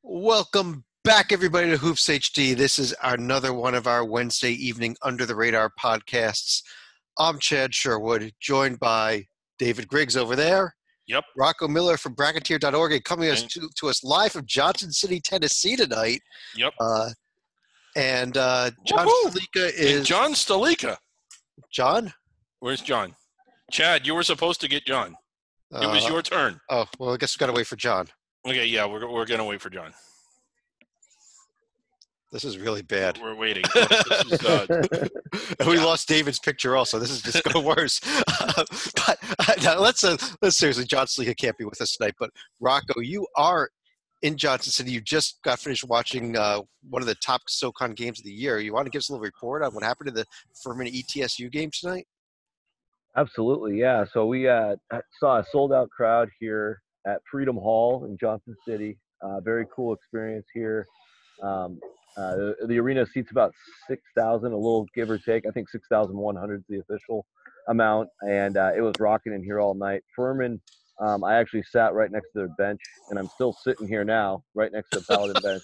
Welcome back, everybody, to Hoops HD. This is another one of our Wednesday evening Under the Radar podcasts. I'm Chad Sherwood, joined by David Griggs over there. Yep. Rocco Miller from Bracketeer.org, and coming And- to us live from Johnson City, Tennessee tonight. Yep. And John Woohoo! Stalika is... And John Stalika. John? Where's John? Chad, you were supposed to get John. It was your turn. Oh, well, I guess we've got to wait for John. Okay, yeah, we're going to wait for John. This is really bad. We're waiting. This is, We lost David's picture also. This is just going worse. But now let's seriously, John Stalika can't be with us tonight. But Rocco, you are in Johnson City. You just got finished watching one of the top SoCon games of the year. You want to give us a little report on what happened to the Furman ETSU game tonight? Absolutely, yeah. So we saw a sold-out crowd here at Freedom Hall in Johnson City. Very cool experience here. The arena seats about 6,000, a little give or take. I think 6,100 is the official amount, and it was rocking in here all night. Furman, I actually sat right next to their bench, and I'm still sitting here now, right next to the Paladin bench.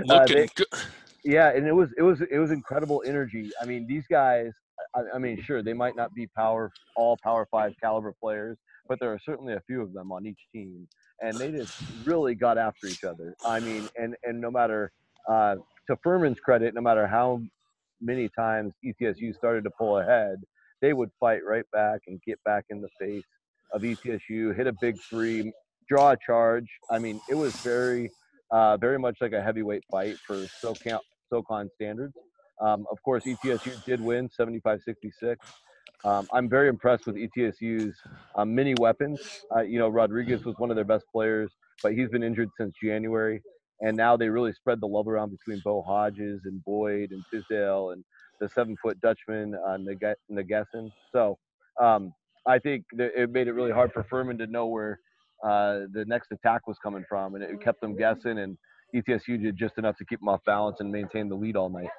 looking good. Yeah, and it was incredible energy. I mean, these guys. I mean, sure, they might not be all Power 5 caliber players, but there are certainly a few of them on each team, and they just really got after each other. I mean, and no matter, to Furman's credit, no matter how many times ETSU started to pull ahead, they would fight right back and get back in the face of ETSU, hit a big three, draw a charge. I mean, it was very much like a heavyweight fight for SoCon standards. Of course, ETSU did win 75-66. I'm very impressed with ETSU's mini weapons. Rodriguez was one of their best players, but he's been injured since January. And now they really spread the love around between Bo Hodges and Boyd and Tisdale and the 7-foot Dutchman, Nagesson. So I think that it made it really hard for Furman to know where the next attack was coming from. And it kept them guessing, and ETSU did just enough to keep them off balance and maintain the lead all night.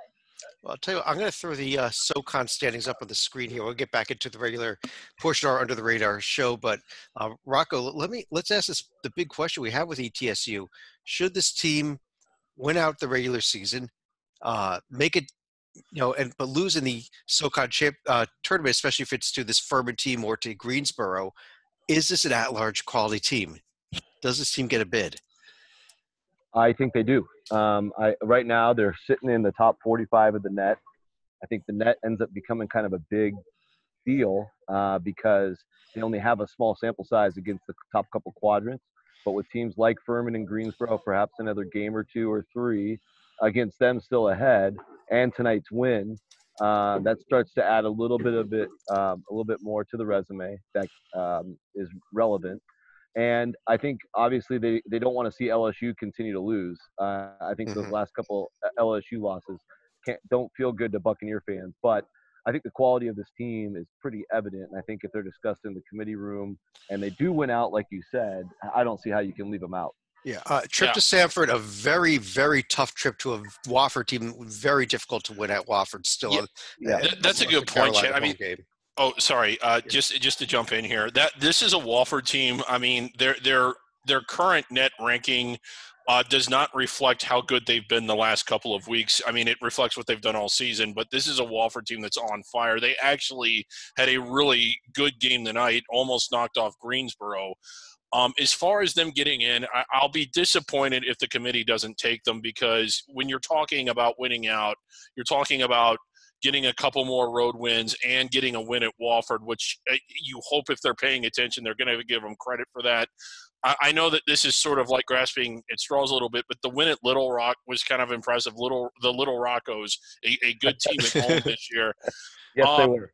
Well, I'll tell you what, I'm going to throw the SoCon standings up on the screen here. We'll get back into the regular portion of our Under the Radar show. But Rocco, let's ask this the big question we have with ETSU: should this team win out the regular season, make it, but lose in the SoCon tournament, especially if it's to this Furman team or to Greensboro? Is this an at-large quality team? Does this team get a bid? I think they do. Right now, they're sitting in the top 45 of the net. I think the net ends up becoming kind of a big deal because they only have a small sample size against the top couple quadrants. But with teams like Furman and Greensboro, perhaps another game or two or three against them still ahead, and tonight's win, that starts to add a little bit more to the resume that is relevant. And I think, obviously, they don't want to see LSU continue to lose. I think those last couple LSU losses don't feel good to Buccaneer fans. But I think the quality of this team is pretty evident. And I think if they're discussed in the committee room and they do win out, like you said, I don't see how you can leave them out. Yeah, trip to Sanford, a very, very tough trip to a Wofford team. Very difficult to win at Wofford still. Yeah. That's a good point, Chad. I mean, oh, sorry. Just to jump in here, this is a Wofford team. I mean, their current net ranking does not reflect how good they've been the last couple of weeks. I mean, it reflects what they've done all season. But this is a Wofford team that's on fire. They actually had a really good game tonight, almost knocked off Greensboro. As far as them getting in, I'll be disappointed if the committee doesn't take them, because when you're talking about winning out, you're talking about getting a couple more road wins and getting a win at Wofford, which you hope, if they're paying attention, they're going to give them credit for that. I know that this is sort of like grasping at straws a little bit, but the win at Little Rock was kind of impressive. The Little Rockos, a good team at home this year. Yes, they were.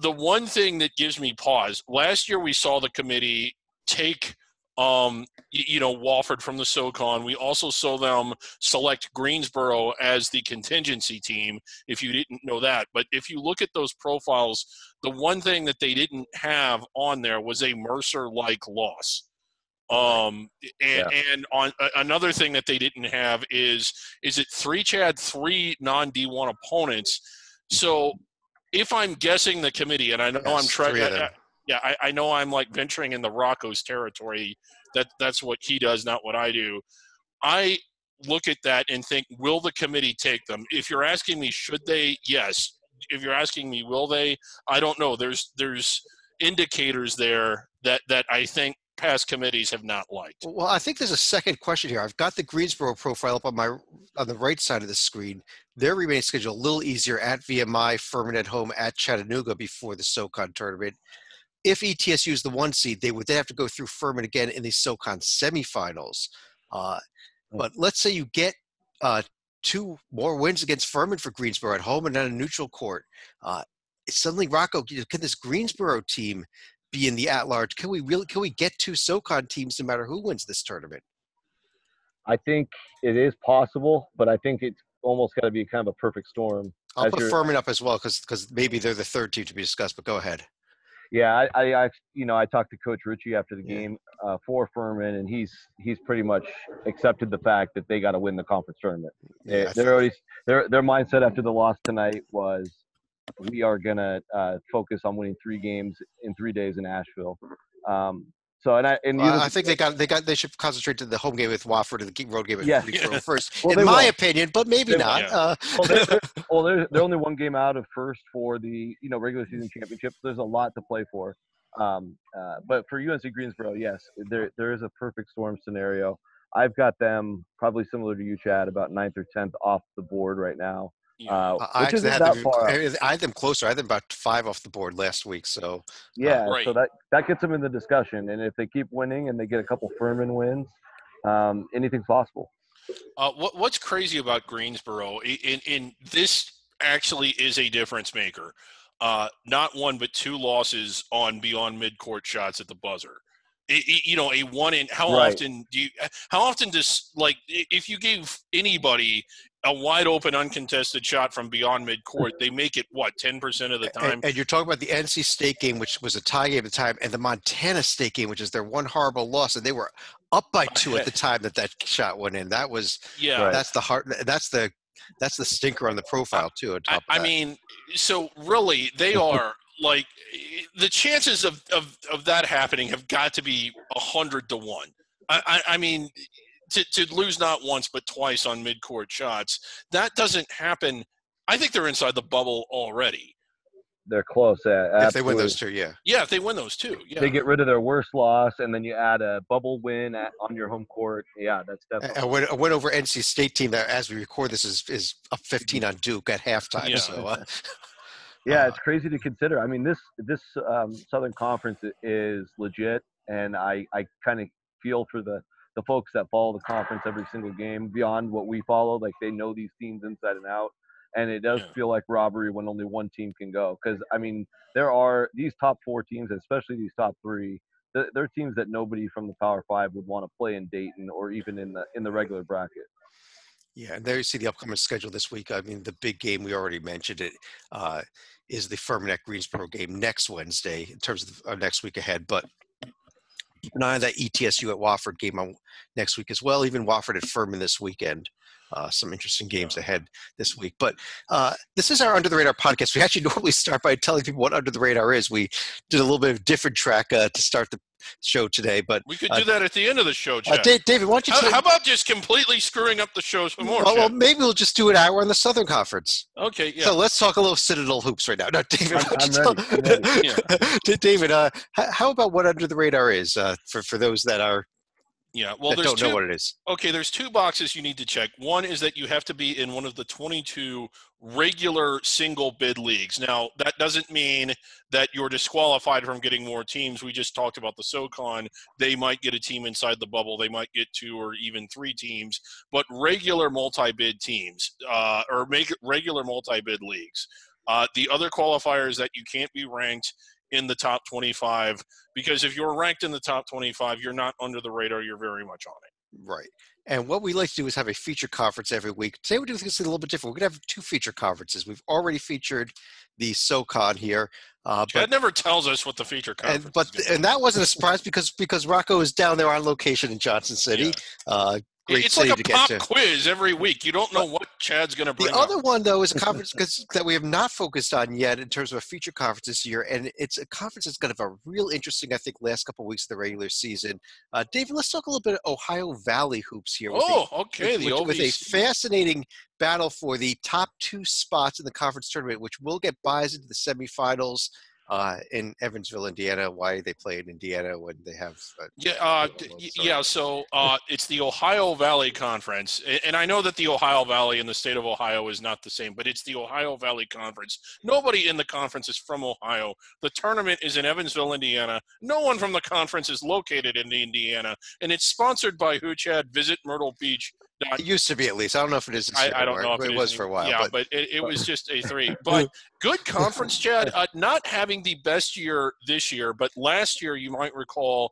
The one thing that gives me pause, last year we saw the committee take Wofford from the SoCon. We also saw them select Greensboro as the contingency team, if you didn't know that. But if you look at those profiles, the one thing that they didn't have on there was a Mercer-like loss. And on another thing that they didn't have is it three non-D1 opponents. So if I'm guessing the committee, and I know I'm trying Yeah, I know I'm like venturing in the Rocco's territory. That's what he does, not what I do. I look at that and think, will the committee take them? If you're asking me, should they? Yes. If you're asking me, will they? I don't know. There's indicators there that I think past committees have not liked. Well, I think there's a second question here. I've got the Greensboro profile up on the right side of the screen. Their remaining schedule a little easier at VMI, Furman at home, at Chattanooga before the SoCon tournament. If ETSU is the 1 seed, they would then have to go through Furman again in the SoCon semifinals. But let's say you get 2 more wins against Furman for Greensboro at home and on a neutral court. Suddenly, Rocco, can this Greensboro team be in the at-large? Can we get 2 SoCon teams no matter who wins this tournament? I think it is possible, but I think it's almost got to be kind of a perfect storm. I'll put Furman up as well because maybe they're the 3rd team to be discussed. But go ahead. Yeah, I talked to Coach Ritchie after the game for Furman, and he's pretty much accepted the fact that they got to win the conference tournament. Yeah, their mindset after the loss tonight was, we are gonna focus on winning 3 games in 3 days in Asheville. I think they should concentrate to the home game with Wofford and the road game at Greensboro first, well, in my opinion, but maybe not. Yeah. They're only 1 game out of first for the regular season championship. There's a lot to play for. But for UNC Greensboro, yes, there is a perfect storm scenario. I've got them probably similar to you, Chad, about 9th or 10th off the board right now. I had them closer. I had them about 5 off the board last week. So so that gets them in the discussion. And if they keep winning and they get a couple Furman wins, anything's possible. What's crazy about Greensboro? In this actually is a difference maker. Not 1 but 2 losses on beyond midcourt shots at the buzzer. A 1 in. How often does, like, if you gave anybody a wide open uncontested shot from beyond midcourt, they make it 10% of the time? And you're talking about the NC State game, which was a tie game at the time, and the Montana State game, which is their 1 horrible loss, and they were up by 2 at the time that shot went in. That was that's the stinker on the profile too. I mean, so really they are. Like, the chances of that happening have got to be 100 to 1. I mean, to lose not once but twice on midcourt shots, that doesn't happen. I think they're inside the bubble already. They're close. If they win those 2, yeah. If they win those 2, they get rid of their worst loss, and then you add a bubble win on your home court. Yeah, that's definitely a win over NC State team that, as we record this, is up 15 on Duke at halftime. Yeah. So. Yeah, it's crazy to consider. I mean, this Southern Conference is legit, and I kind of feel for the folks that follow the conference every single game beyond what we follow. Like, they know these teams inside and out, and it does feel like robbery when only 1 team can go. Because, I mean, there are these top 4 teams, especially these top 3. They're teams that nobody from the Power 5 would want to play in Dayton or even in the regular bracket. Yeah, and there you see the upcoming schedule this week. I mean, the big game, we already mentioned it, is the Furman at Greensboro game next Wednesday in terms of next week ahead. But keep an eye on that ETSU at Wofford game on next week as well. Even Wofford at Furman this weekend. Some interesting games ahead this week. But this is our Under the Radar podcast. We actually normally start by telling people what Under the Radar is. We did a little bit of a different track to start the show today, but we could do that at the end of the show, Chad. David, why don't you how about just completely screwing up the show some more? Well, maybe we'll just do an hour on the Southern Conference. Okay, yeah. So let's talk a little Citadel hoops right now. No, David, I'm ready. David, how about what Under the Radar is for those that are don't know what it is? Okay, there's 2 boxes you need to check. One is that you have to be in one of the 22 regular single bid leagues. Now, that doesn't mean that you're disqualified from getting more teams. We just talked about the SoCon. They might get a team inside the bubble. They might get 2 or even 3 teams. But regular multi-bid teams or make regular multi-bid leagues. The other qualifier is that you can't be ranked in the top 25, because if you're ranked in the top 25, you're not under the radar. You're very much on it. Right. And what we like to do is have a feature conference every week. Today we're doing things a little bit different. We're going to have 2 feature conferences. We've already featured the SoCon here. Chad never tells us what the feature conference is. And that wasn't a surprise because Rocco is down there on location in Johnson City. great It's city like a to get pop to. quiz every week. You don't know what Chad's going to bring The other up. one, though, is a conference that we have not focused on yet in terms of a feature conference this year, and it's a conference that's going to have a real interesting, I think, last couple of weeks of the regular season. David, let's talk a little bit of Ohio Valley hoops here. Oh, okay, the with a OVC. fascinating battle for the top 2 spots in the conference tournament, which will get buys into the semifinals in Evansville, Indiana. Why they play in Indiana when they have So it's the Ohio Valley Conference, and I know that the Ohio Valley and the state of Ohio is not the same, but it's the Ohio Valley Conference. Nobody in the conference is from Ohio. The tournament is in Evansville, Indiana. No one from the conference is located in Indiana, and it's sponsored by who, Chad? Visit Myrtle Beach. It used to be, at least. I don't know if it is this year. I don't know if it was for a while. Yeah, but it was just a 3. But good conference, Chad. Not having the best year this year, but last year you might recall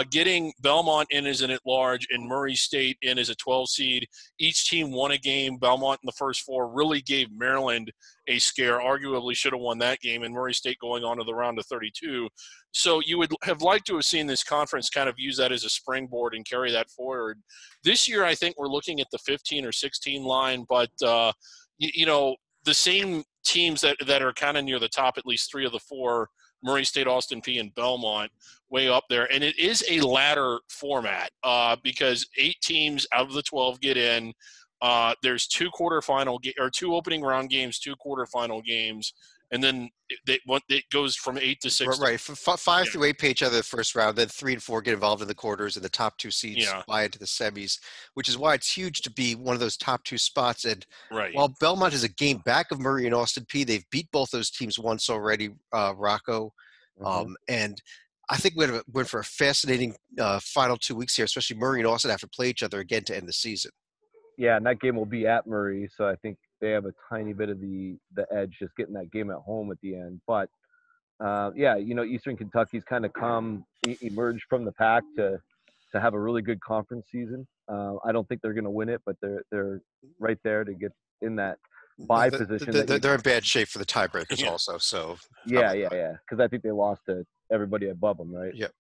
getting Belmont in as an at-large and Murray State in as a 12 seed. Each team won a game. Belmont in the first 4 really gave Maryland a scare. Arguably should have won that game, and Murray State going on to the round of 32. So you would have liked to have seen this conference kind of use that as a springboard and carry that forward. This year, I think we're looking at the 15 or 16 line, but the same teams that are kind of near the top, at least 3 of the 4, Murray State, Austin Peay, and Belmont, way up there. And it is a ladder format because 8 teams out of the 12 get in. There's 2 opening round games, 2 quarterfinal games, and then it goes from 8 to 6. Right, 5 through 8 play each other the first round, then 3 and 4 get involved in the quarters, and the top 2 seeds buy into the semis, which is why it's huge to be one of those top 2 spots. And while Belmont is a game back of Murray and Austin Peay, they've beat both those teams once already, Rocco. And I think we're for a fascinating final 2 weeks here, especially Murray and Austin have to play each other again to end the season. Yeah, and that game will be at Murray, so I think they have a tiny bit of the edge just getting that game at home at the end. But Eastern Kentucky's kind of emerged from the pack to have a really good conference season. I don't think they're going to win it, but they're right there to get in that bye position. They're in bad shape for the tiebreakers also. So yeah, because I think they lost to everybody above them, right? Yep.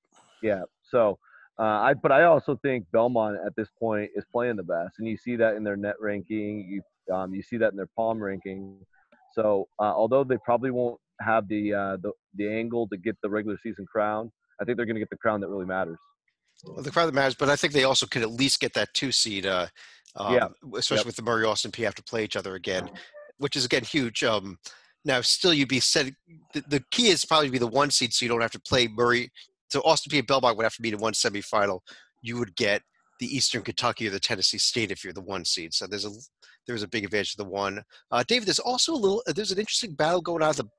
Yeah. So. But I also think Belmont at this point is playing the best, and you see that in their net ranking. You see that in their palm ranking. So although they probably won't have the angle to get the regular season crown, I think they're going to get the crown that really matters. Well, the crown that matters, but I think they also could at least get that 2 seed. Especially with the Murray Austin Peay have to play each other again, which is again huge. Now still you'd be said the key is probably to be the 1 seed, so you don't have to play Murray. So Austin Peay and Belmont would have to meet in 1 semifinal. You would get the Eastern Kentucky or the Tennessee State if you're the 1 seed. So there's a big advantage to the 1. David, there's also there's an interesting battle going on at the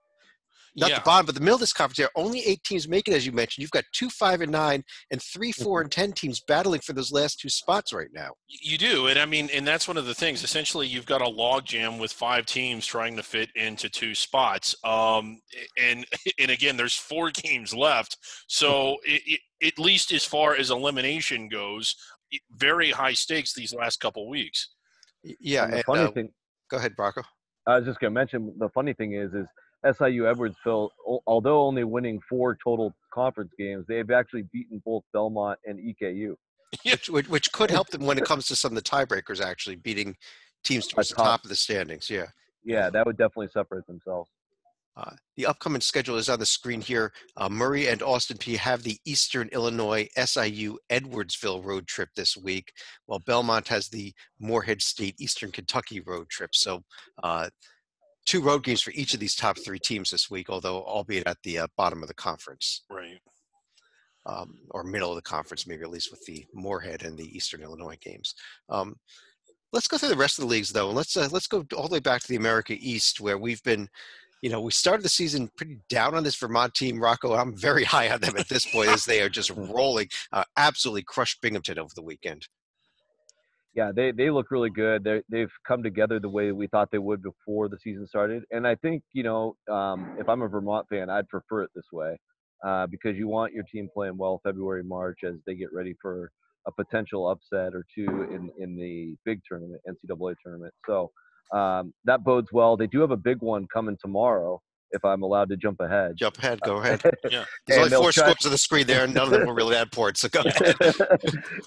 bottom, but the middle of this conference here. Only 8 teams make it, as you mentioned. You've got 2, 5, and 9, and 3, 4, and 10 teams battling for those last 2 spots right now. You do, and I mean, and that's one of the things. Essentially, you've got a logjam with 5 teams trying to fit into 2 spots. And again, there's 4 games left, so at least as far as elimination goes, very high stakes these last couple weeks. Yeah, and the funny thing. Go ahead, Rocco. I was just going to mention the funny thing is SIU Edwardsville, although only winning 4 total conference games, they've actually beaten both Belmont and EKU. Which could help them when it comes to some of the tiebreakers, actually beating teams towards the top of the standings. Yeah, that would definitely separate themselves. The upcoming schedule is on the screen here. Murray and Austin Peay have the Eastern Illinois SIU Edwardsville road trip this week, while Belmont has the Morehead State Eastern Kentucky road trip. So 2 road games for each of these top 3 teams this week, although albeit at the bottom of the conference. Right. Or middle of the conference, maybe at least with the Morehead and the Eastern Illinois games. Let's go through the rest of the leagues, though, and let's go all the way back to the America East, where we've been, we started the season pretty down on this Vermont team. Rocco, I'm very high on them at this point as they are just rolling, absolutely crushed Binghamton over the weekend. Yeah, they look really good. They've come together the way we thought they would before the season started. And I think, if I'm a Vermont fan, I'd prefer it this way because you want your team playing well February, March as they get ready for a potential upset or 2 in the big tournament, NCAA tournament. So that bodes well. They do have a big one coming tomorrow if I'm allowed to jump ahead. Jump ahead, go ahead. Yeah. There's only 4 scores on the screen there, and none of them were really that important, so go ahead.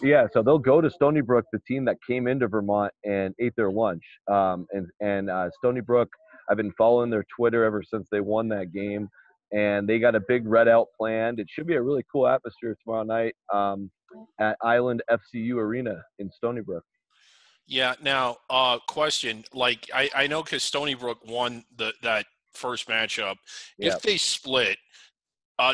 Yeah, so they'll go to Stony Brook, the team that came into Vermont and ate their lunch. And Stony Brook, I've been following their Twitter ever since they won that game, and they got a big red out planned. It should be a really cool atmosphere tomorrow night at Island FCU Arena in Stony Brook. Yeah. Now, question. Like, I know because Stony Brook won that first matchup. Yeah. If they split,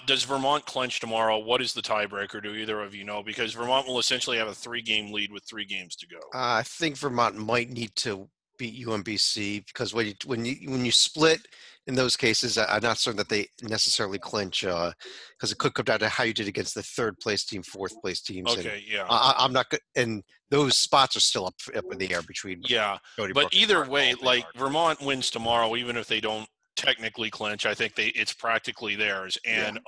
does Vermont clinch tomorrow? What is the tiebreaker? Do either of you know? Because Vermont will essentially have a 3-game lead with 3 games to go. I think Vermont might need to beat UMBC because when you split in those cases, I'm not certain that they necessarily clinch because it could come down to how you did against the 3rd place team, 4th place teams. Okay, yeah. I'm not good, and those spots are still up in the air between. Yeah, but either way, like Vermont wins tomorrow, even if they don't technically clinch. I think it's practically theirs, and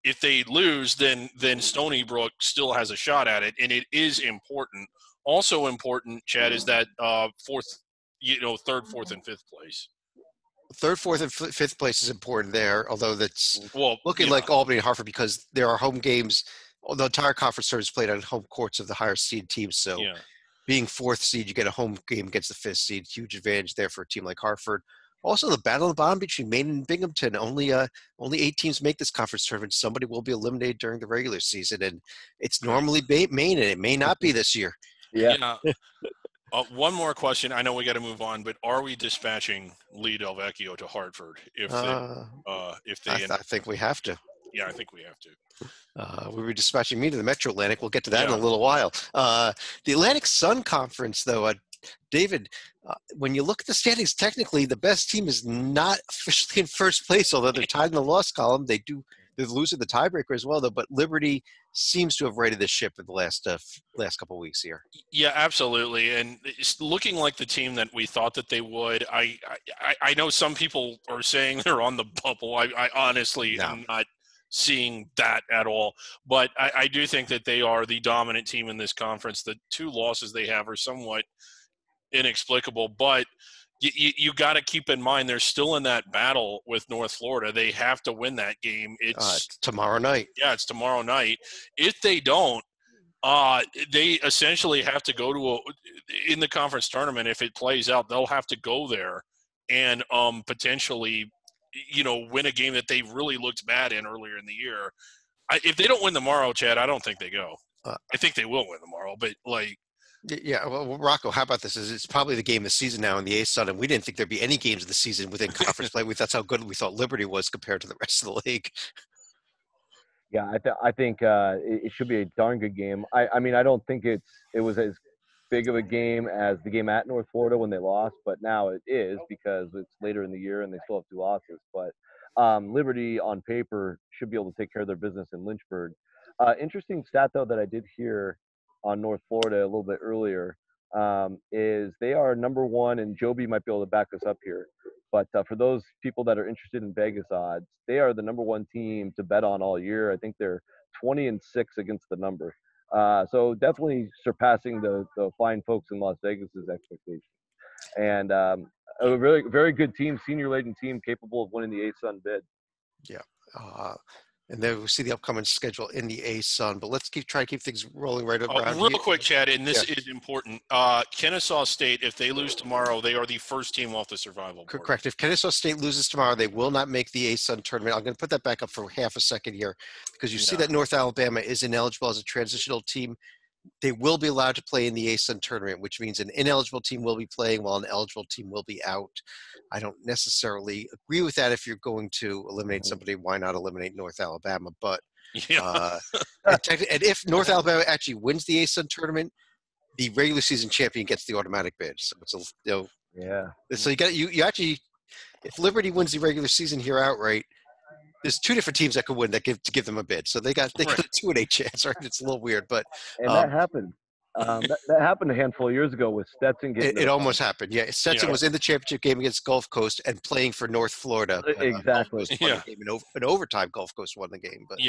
if they lose, then Stony Brook still has a shot at it, and it is important. Also important, Chad, is that 3rd, 4th, and 5th place. 3rd, 4th, and 5th place is important there, although that's looking like Albany and Hartford because there are home games. The entire conference is played on home courts of the higher seed teams. So being 4th seed, you get a home game against the 5th seed. Huge advantage there for a team like Hartford. Also, the battle of the bottom between Maine and Binghamton. Only 8 teams make this conference tournament. Somebody will be eliminated during the regular season, and it's normally Maine, and it may not be this year. Yeah. One more question. I know we got to move on, but are we dispatching Lee Del Vecchio to Hartford if they? I think we have to. Yeah, I think we have to. We were dispatching me to the Metro Atlantic. We'll get to that in a little while. The Atlantic Sun Conference, though, David, when you look at the standings, technically the best team is not officially in first place, although they're tied in the loss column. They're losing the tiebreaker as well, though. But Liberty seems to have righted the ship in the last couple of weeks here. Yeah, absolutely, and it's looking like the team that we thought that they would. I know some people are saying they're on the bubble. I honestly am not seeing that at all, but I do think that they are the dominant team in this conference. The 2 losses they have are somewhat inexplicable, but you got to keep in mind they're still in that battle with North Florida. They have to win that game. It's tomorrow night. Yeah, it's tomorrow night. If they don't, they essentially have to go in the conference tournament. If it plays out, they'll have to go there and potentially, win a game that they really looked bad in earlier in the year. If they don't win tomorrow, Chad, I don't think they go. I think they will win tomorrow, but Yeah, well, Rocco, how about this? It's probably the game of the season now in the ASUN, and we didn't think there'd be any games of the season within conference play. That's how good we thought Liberty was compared to the rest of the league. Yeah, I think it should be a darn good game. I mean, I don't think it was as big of a game as the game at North Florida when they lost, but now it is because it's later in the year and they still have 2 losses. But Liberty on paper should be able to take care of their business in Lynchburg. Interesting stat, though, that I did hear on North Florida a little bit earlier is they are number 1, and Joby might be able to back us up here. But for those people that are interested in Vegas odds, they are the number 1 team to bet on all year. I think they're 20-6 against the number. So definitely surpassing the fine folks in Las Vegas's expectations. And a really very good team, senior-laden team capable of winning the ASUN bid. Yeah. And then we'll see the upcoming schedule in the ASUN. But let's try to keep things rolling right around real quick, Chad, and this is important. Kennesaw State, if they lose tomorrow, they are the first team off the survival board. Correct. If Kennesaw State loses tomorrow, they will not make the ASUN tournament. I'm going to put that back up for half a second here because you see that North Alabama is ineligible as a transitional team. They will be allowed to play in the ASUN tournament, which means an ineligible team will be playing while an eligible team will be out. I don't necessarily agree with that. If you're going to eliminate somebody, why not eliminate North Alabama? But and if North Alabama actually wins the ASUN tournament, the regular season champion gets the automatic bid. So it's So you actually, if Liberty wins the regular season here outright, there's 2 different teams that could win that give them a bid. So they got a 2-8 chance, right? It's a little weird, but that happened. That happened a handful of years ago with Stetson getting it almost happened. Yeah, Stetson was in the championship game against Gulf Coast and playing for North Florida. Exactly. In overtime, Gulf Coast won the game. But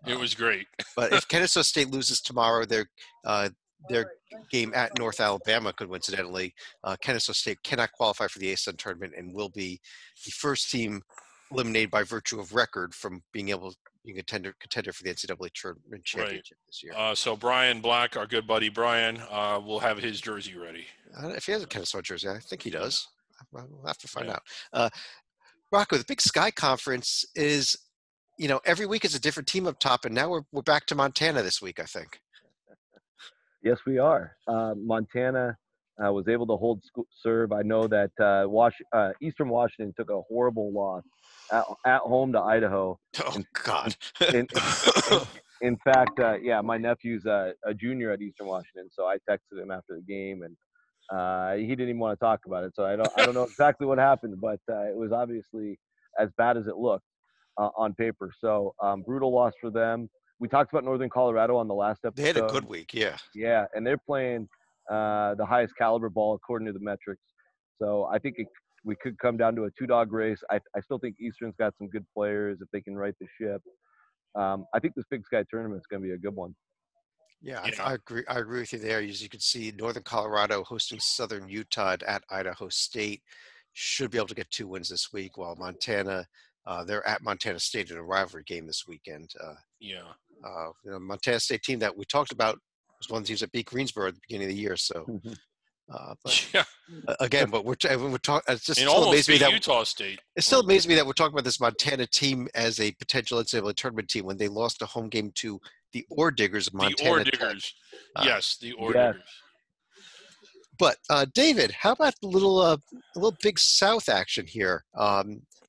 it was great. But if Kennesaw State loses tomorrow, their game at North Alabama, coincidentally, Kennesaw State cannot qualify for the ASUN tournament and will be the first team eliminated by virtue of record from being able being a contender for the NCAA tournament championship this year. So Brian Black, our good buddy Brian, will have his jersey ready. If he has a Kennesaw jersey, I think he does. We'll have to find out. Rocco, the Big Sky Conference is, every week is a different team up top, and now we're back to Montana this week, I think. Yes, we are. Montana was able to hold serve. I know that Eastern Washington took a horrible loss at home to Idaho. Oh, God. In fact, my nephew's a junior at Eastern Washington, so I texted him after the game, and he didn't even want to talk about it. So I don't know exactly what happened, but it was obviously as bad as it looked on paper. So brutal loss for them. We talked about Northern Colorado on the last episode. They had a good week, yeah. Yeah, and they're playing the highest caliber ball according to the metrics. So I think we could come down to a two-dog race. I still think Eastern's got some good players if they can right the ship. I think this Big Sky tournament is going to be a good one. Yeah, I agree. I agree with you there. As you can see, Northern Colorado hosting Southern Utah at Idaho State should be able to get 2 wins this week, while Montana, they're at Montana State in a rivalry game this weekend. Montana State team that we talked about was one of the teams that beat Greensboro at the beginning of the year. So, again, but we're talking. It's just still amazes me that Utah State. It still amazes me that we're talking about this Montana team as a potential NCAA tournament team when they lost a home game to the Ore Diggers of Montana. The Ore Diggers, yes, the Ore Diggers. But David, how about a little Big South action here?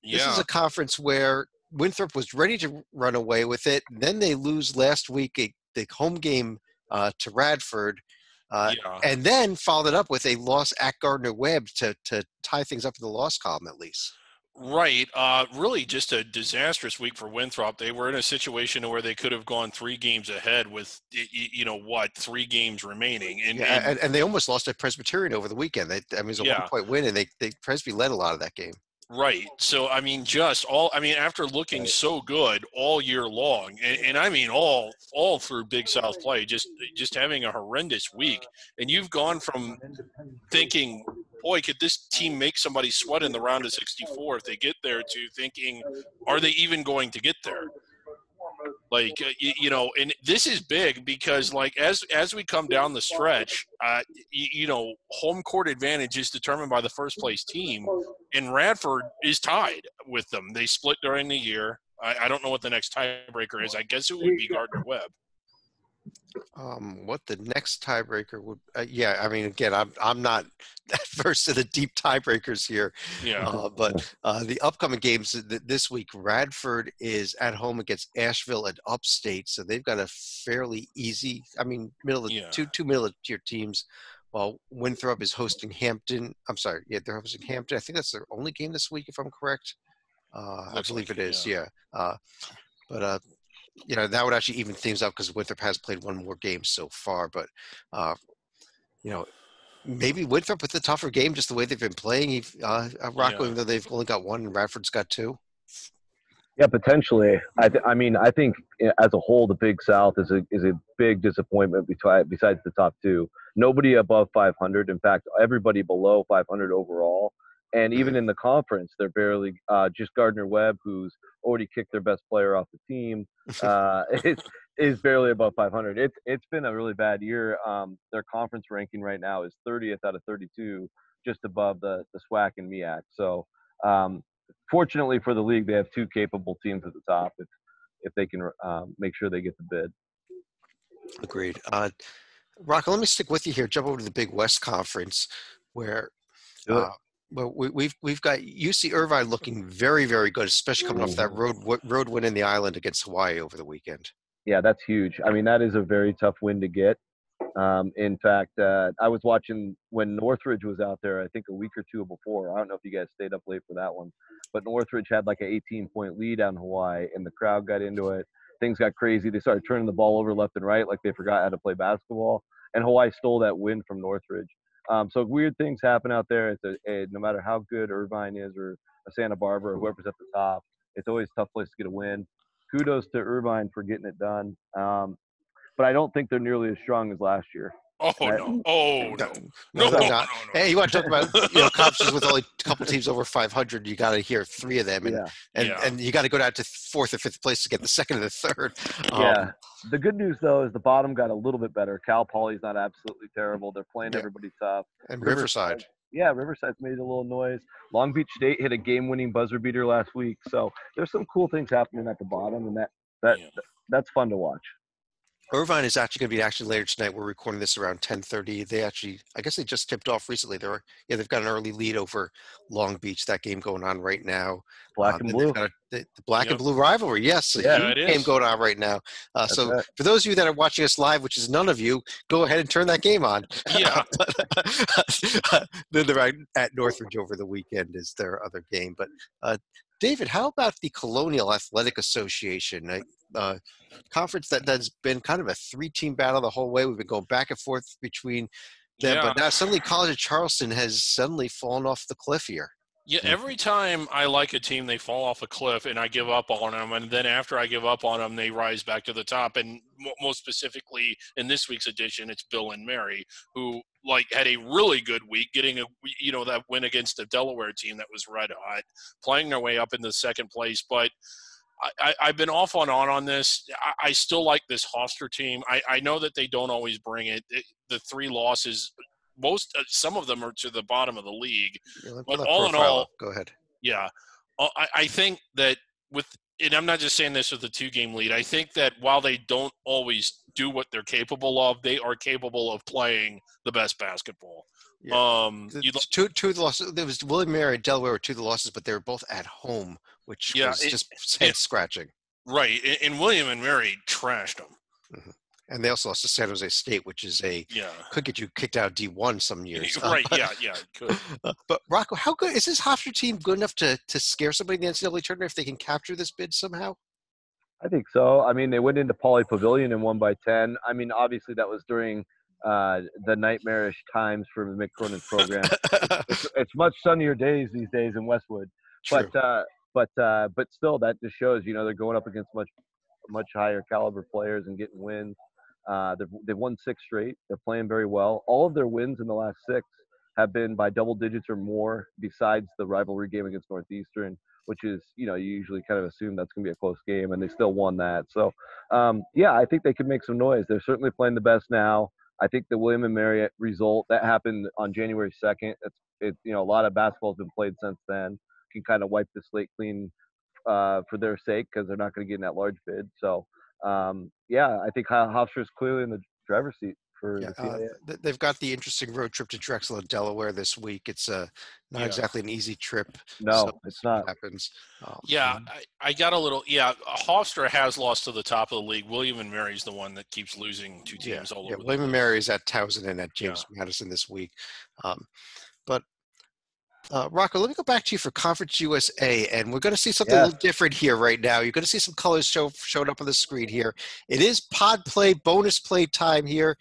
This is a conference where Winthrop was ready to run away with it. Then they lose last week the home game to Radford, and then followed it up with a loss at Gardner-Webb to tie things up in the loss column at least. Right. Really just a disastrous week for Winthrop. They were in a situation where they could have gone 3 games ahead with, 3 games remaining. And they almost lost at Presbyterian over the weekend. It was a 1-point win, and Presby led a lot of that game. Right. So, after looking so good all year long, and all through Big South play, just having a horrendous week, and you've gone from thinking, boy, could this team make somebody sweat in the round of 64 if they get there, to thinking, are they even going to get there? And this is big because, as we come down the stretch, home court advantage is determined by the first place team, and Radford is tied with them. They split during the year. I don't know what the next tiebreaker is. I guess it would be Gardner-Webb. What the next tiebreaker would? Again, I'm not versed in the deep tiebreakers here. But the upcoming games this week, Radford is at home against Asheville at Upstate, so they've got a fairly easy. Two middle of tier teams. While Winthrop is hosting Hampton. They're hosting Hampton. I think that's their only game this week, if I'm correct. I believe it is. That would actually even things up because Winthrop has played one more game so far. But, maybe Winthrop with the tougher game, just the way they've been playing. Rocco, even though they've only got 1 and Radford's got 2. Yeah, potentially. I think as a whole, the Big South is a big disappointment besides the top 2. Nobody above 500. In fact, everybody below 500 overall. And even in the conference, they're barely just Gardner-Webb, who's already kicked their best player off the team, is barely above 500. It's been a really bad year. Their conference ranking right now is 30th out of 32, just above the SWAC and MEAC. So fortunately for the league, they have 2 capable teams at the top if they can make sure they get the bid. Agreed. Rocco, let me stick with you here. Jump over to the Big West Conference, where well, we've got UC Irvine looking very, very good, especially coming off that road win in the island against Hawaii over the weekend. Yeah, that's huge. That is a very tough win to get. In fact, I was watching when Northridge was out there, I think a week or 2 before. I don't know if you guys stayed up late for that one, but Northridge had like an 18-point lead on Hawaii, and the crowd got into it. Things got crazy. They started turning the ball over left and right like they forgot how to play basketball, and Hawaii stole that win from Northridge. So weird things happen out there. No matter how good Irvine is or Santa Barbara or whoever's at the top, it's always a tough place to get a win. Kudos to Irvine for getting it done. But I don't think they're nearly as strong as last year. Oh no! Oh no! No! Hey, you want to talk about conferences with only a couple teams over 500? You got to hear 3 of them, and you got to go down to 4th or 5th place to get the 2nd and the 3rd. Yeah. The good news though is the bottom got a little bit better. Cal Poly's not absolutely terrible. They're playing everybody tough. And Riverside. Yeah, Riverside's made a little noise. Long Beach State hit a game-winning buzzer beater last week. So there's some cool things happening at the bottom, and that's fun to watch. Irvine is actually going to be later tonight. We're recording this around 10:30. I guess they just tipped off recently. They've got an early lead over Long Beach. That game going on right now. Black and blue. The black and blue rivalry. Yes, yeah, it is. Game going on right now. So right. For those of you that are watching us live, which is none of you, go ahead and turn that game on. Yeah. Then they're at Northridge over the weekend is their other game. But David, how about the Colonial Athletic Association? Conference that's been kind of a 3-team battle the whole way. We've been going back and forth between them, but now suddenly College of Charleston has suddenly fallen off the cliff here. Yeah, every time I like a team, they fall off a cliff, and I give up on them. And then after I give up on them, they rise back to the top. And most specifically, in this week's edition, it's Bill and Mary, who had a really good week, getting that win against the Delaware team that was red hot, playing their way up in the 2nd place. But I've been off on this. I still like this Hofstra team. I know that they don't always bring it. The 3 losses. Some of them are to the bottom of the league, but all in all, go ahead. Yeah, I think that and I'm not just saying this with a 2-game lead. I think that while they don't always do what they're capable of, they are capable of playing the best basketball. Yeah. Two of the losses. There was William Mary and Delaware were 2 of the losses, but they were both at home, which was just head scratching. Right, and William and Mary trashed them. Mm-hmm. And they also lost to San Jose State, which is could get you kicked out of D1 some years. Right, yeah, it could. But Rocco, how good is this Hofstra team good enough to scare somebody in the NCAA tournament if they can capture this bid somehow? I think so. I mean, they went into Pauley Pavilion and won by 10. I mean, obviously that was during the nightmarish times for the Mick Cronin's program. it's much sunnier days these days in Westwood. True. But still, that just shows, they're going up against much higher caliber players and getting wins. They've won 6 straight. They're playing very well. All of their wins in the last 6 have been by double digits or more, besides the rivalry game against Northeastern, which is, you usually kind of assume that's going to be a close game, and they still won that. So, I think they could make some noise. They're certainly playing the best now. I think the William and Mary result, that happened on January 2nd. A lot of basketball has been played since then. Can kind of wipe the slate clean for their sake because they're not going to get in that large bid. So, I think Hofstra is clearly in the driver's seat for the CIA. They've got the interesting road trip to Drexel and Delaware this week. It's not exactly an easy trip. No, so it's not. Happens. I got a little. Yeah, Hofstra has lost to the top of the league. William and Mary's the one that keeps losing 2 teams all over. William and Mary is at Towson and at James Madison this week. But Rocco, let me go back to you for Conference USA, and we're going to see something a little different here right now. You're going to see some colors showing up on the screen here. It is pod play, bonus play time here.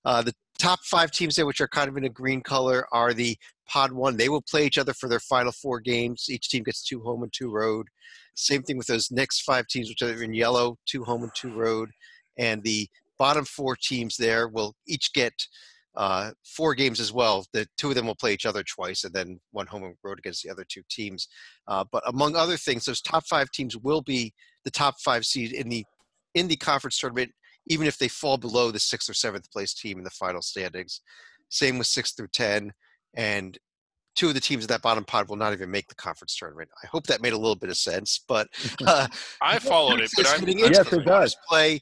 The top 5 teams there, which are kind of in a green color, are the pod 1. They will play each other for their final 4 games. Each team gets 2 home and 2 road. Same thing with those next 5 teams, which are in yellow, 2 home and 2 road. And the bottom 4 teams there will each get 4 games as well. The 2 of them will play each other twice, and then 1 home and road against the other 2 teams. But among other things, those top 5 teams will be the top 5 seed in the conference tournament, even if they fall below the 6th or 7th place team in the final standings. Same with 6 through 10, and 2 of the teams in that bottom pod will not even make the conference tournament. I hope that made a little bit of sense, but I followed it. But yes, it does. Play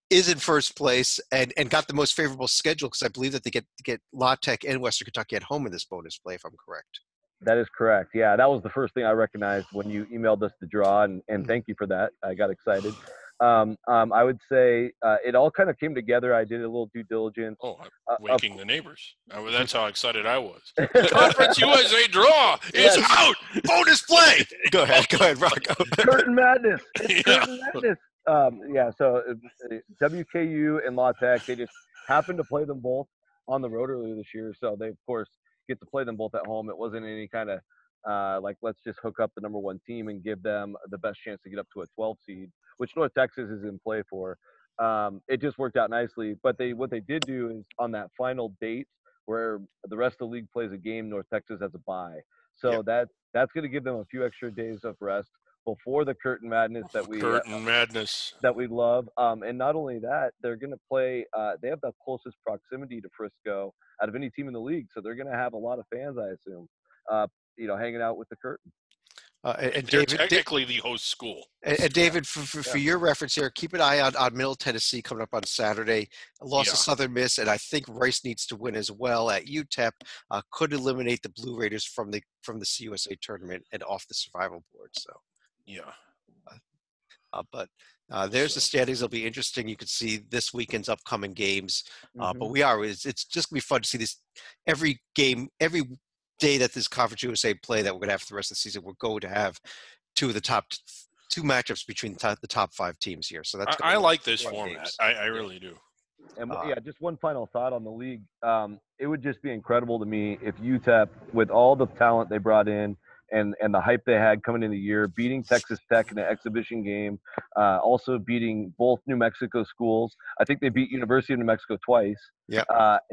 is in first place and got the most favorable schedule because I believe that they get La Tech and Western Kentucky at home in this bonus play, if I'm correct. That is correct. Yeah, that was the first thing I recognized when you emailed us the draw, and thank you for that. I got excited. I would say it all kind of came together. I did a little due diligence. Oh, I'm waking the neighbors. That's how excited I was. Conference USA draw is out. Bonus play. Go ahead, Rocco. Curtain madness. It's curtain madness. So WKU and La Tech, they just happened to play them both on the road earlier this year, so they, of course, get to play them both at home. It wasn't any kind of let's just hook up the number 1 team and give them the best chance to get up to a 12 seed, which North Texas is in play for. It just worked out nicely. But what they did do is on that final date where the rest of the league plays a game, North Texas has a bye. So that's going to give them a few extra days of rest before the Curtain Madness that we love. And not only that, they're going to play. They have the closest proximity to Frisco out of any team in the league, so they're going to have a lot of fans, I assume. Hanging out with the Curtain. And David, technically the host school. And David, for your reference here, keep an eye on Middle Tennessee coming up on Saturday. Lost to Southern Miss, and I think Rice needs to win as well at UTEP. Could eliminate the Blue Raiders from the CUSA tournament and off the survival board. So, but there's the standings. It'll be interesting. You can see this weekend's upcoming games. But it's just gonna be fun to see this every game, every day that this Conference USA play that we're going to have for the rest of the season. We're going to have two matchups between the top 5 teams here. So that's I like this format. I really do. And just one final thought on the league. It would just be incredible to me if UTEP, with all the talent they brought in and the hype they had coming in the year, beating Texas Tech in an exhibition game, also beating both New Mexico schools. I think they beat University of New Mexico twice. Yeah.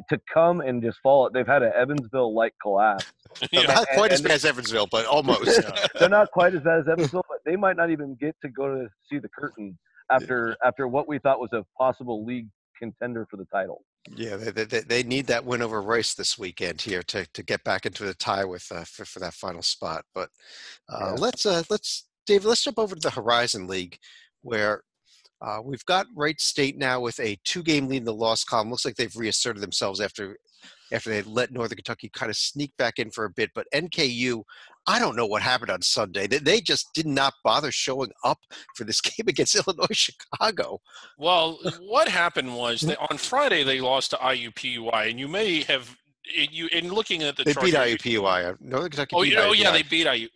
To come and just fall, they've had an Evansville-like collapse. Not quite as bad as Evansville, but almost. They're not quite as bad as Evansville, but they might not even get to go to see the Curtain after what we thought was a possible league contender for the title. Yeah, they need that win over Rice this weekend here to get back into the tie with for that final spot. But let's David, let's jump over to the Horizon League, where we've got Wright State now with a 2-game lead in the loss column. Looks like they've reasserted themselves after they let Northern Kentucky kind of sneak back in for a bit. But NKU, I don't know what happened on Sunday. They just did not bother showing up for this game against Illinois Chicago. Well, what happened was on Friday they lost to IUPUI, and you may have in looking at the they beat IUPUI. Northern Kentucky. They beat IU.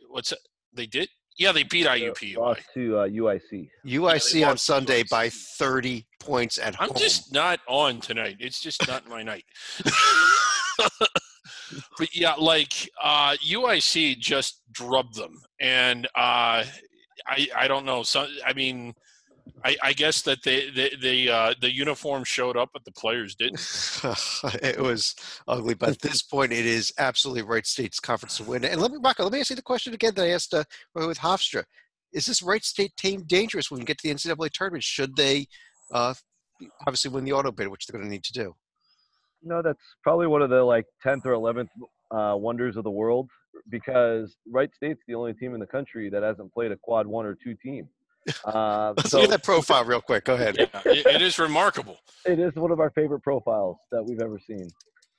They did? Yeah, they beat IUPUI. Lost to UIC. UIC on Sunday by 30 points at home. I'm just not on tonight. It's just not my night. But UIC just drubbed them, and I don't know. So I mean, I guess that the uniform showed up, but the players didn't. It was ugly, but at this point, it is absolutely Wright State's conference to win. And let me ask you the question again that I asked with Hofstra: is this Wright State team dangerous when we get to the NCAA tournament? Should they obviously win the auto bid, which they're going to need to do? No, that's probably one of the 10th or 11th wonders of the world, because Wright State's the only team in the country that hasn't played a quad 1 or 2 team. Let's look at that profile real quick. Go ahead. Yeah, it is remarkable. It is one of our favorite profiles that we've ever seen.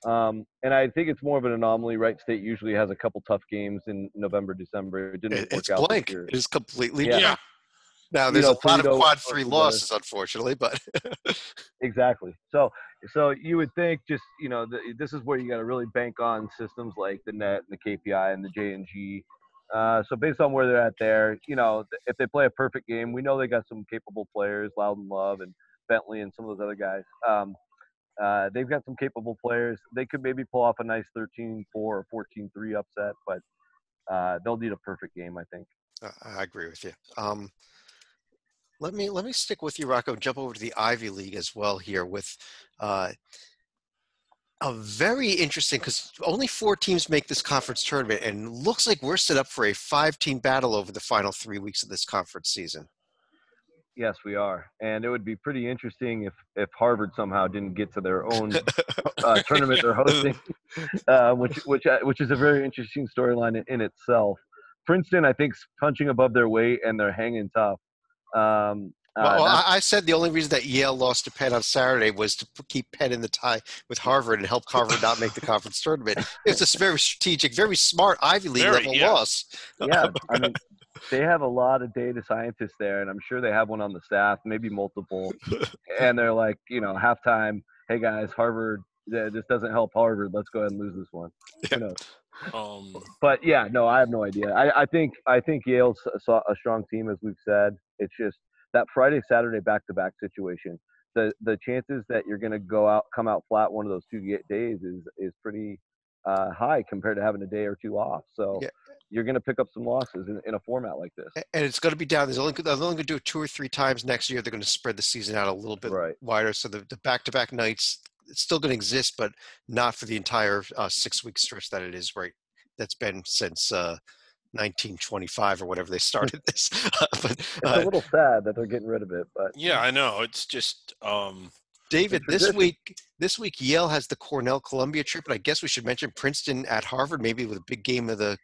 And I think it's more of an anomaly. Wright State usually has a couple tough games in November, December. It didn't work out blank. This year. It is completely blank. Now, there's a lot of quad 3 losses, unfortunately, but exactly. So you would think just this is where you got to really bank on systems like the net and the KPI and the J&G. So based on where they're at there, if they play a perfect game, we know they got some capable players, Loudon Love and Bentley and some of those other guys. They've got some capable players. They could maybe pull off a nice 13-4 or 14-3 upset, but they'll need a perfect game, I think. I agree with you. Let me stick with you, Rocco, and jump over to the Ivy League as well here with a very interesting, because only 4 teams make this conference tournament, and looks like we're set up for a 5-team battle over the final 3 weeks of this conference season. Yes, we are, and it would be pretty interesting if Harvard somehow didn't get to their own tournament they're hosting, which is a very interesting storyline in itself. Princeton, I think, is punching above their weight, and they're hanging tough. I said the only reason that Yale lost to Penn on Saturday was to keep Penn in the tie with Harvard and help Harvard not make the conference tournament. It's a very strategic, very smart Ivy League level loss. Yeah, I mean, they have a lot of data scientists there, and I'm sure they have one on the staff, maybe multiple. And they're like, halftime, hey guys, Harvard, this doesn't help Harvard. Let's go ahead and lose this one. Yeah. But yeah, no, I have no idea. I think Yale's a strong team, as we've said. It's just that Friday, Saturday back-to-back situation. The chances that you're going to come out flat one of those 2 days is pretty high compared to having a day or two off. So you're going to pick up some losses in a format like this. And it's going to be down. They're only going to do it 2 or 3 times next year. They're going to spread the season out a little bit wider. So the back-to-back nights, it's still going to exist, but not for the entire 6-week stretch that it is that's been since 1925 or whatever they started this. But it's a little sad that they're getting rid of it. But yeah, I know. It's just David, this week Yale has the Cornell-Columbia trip, and I guess we should mention Princeton at Harvard, maybe with a big game of the.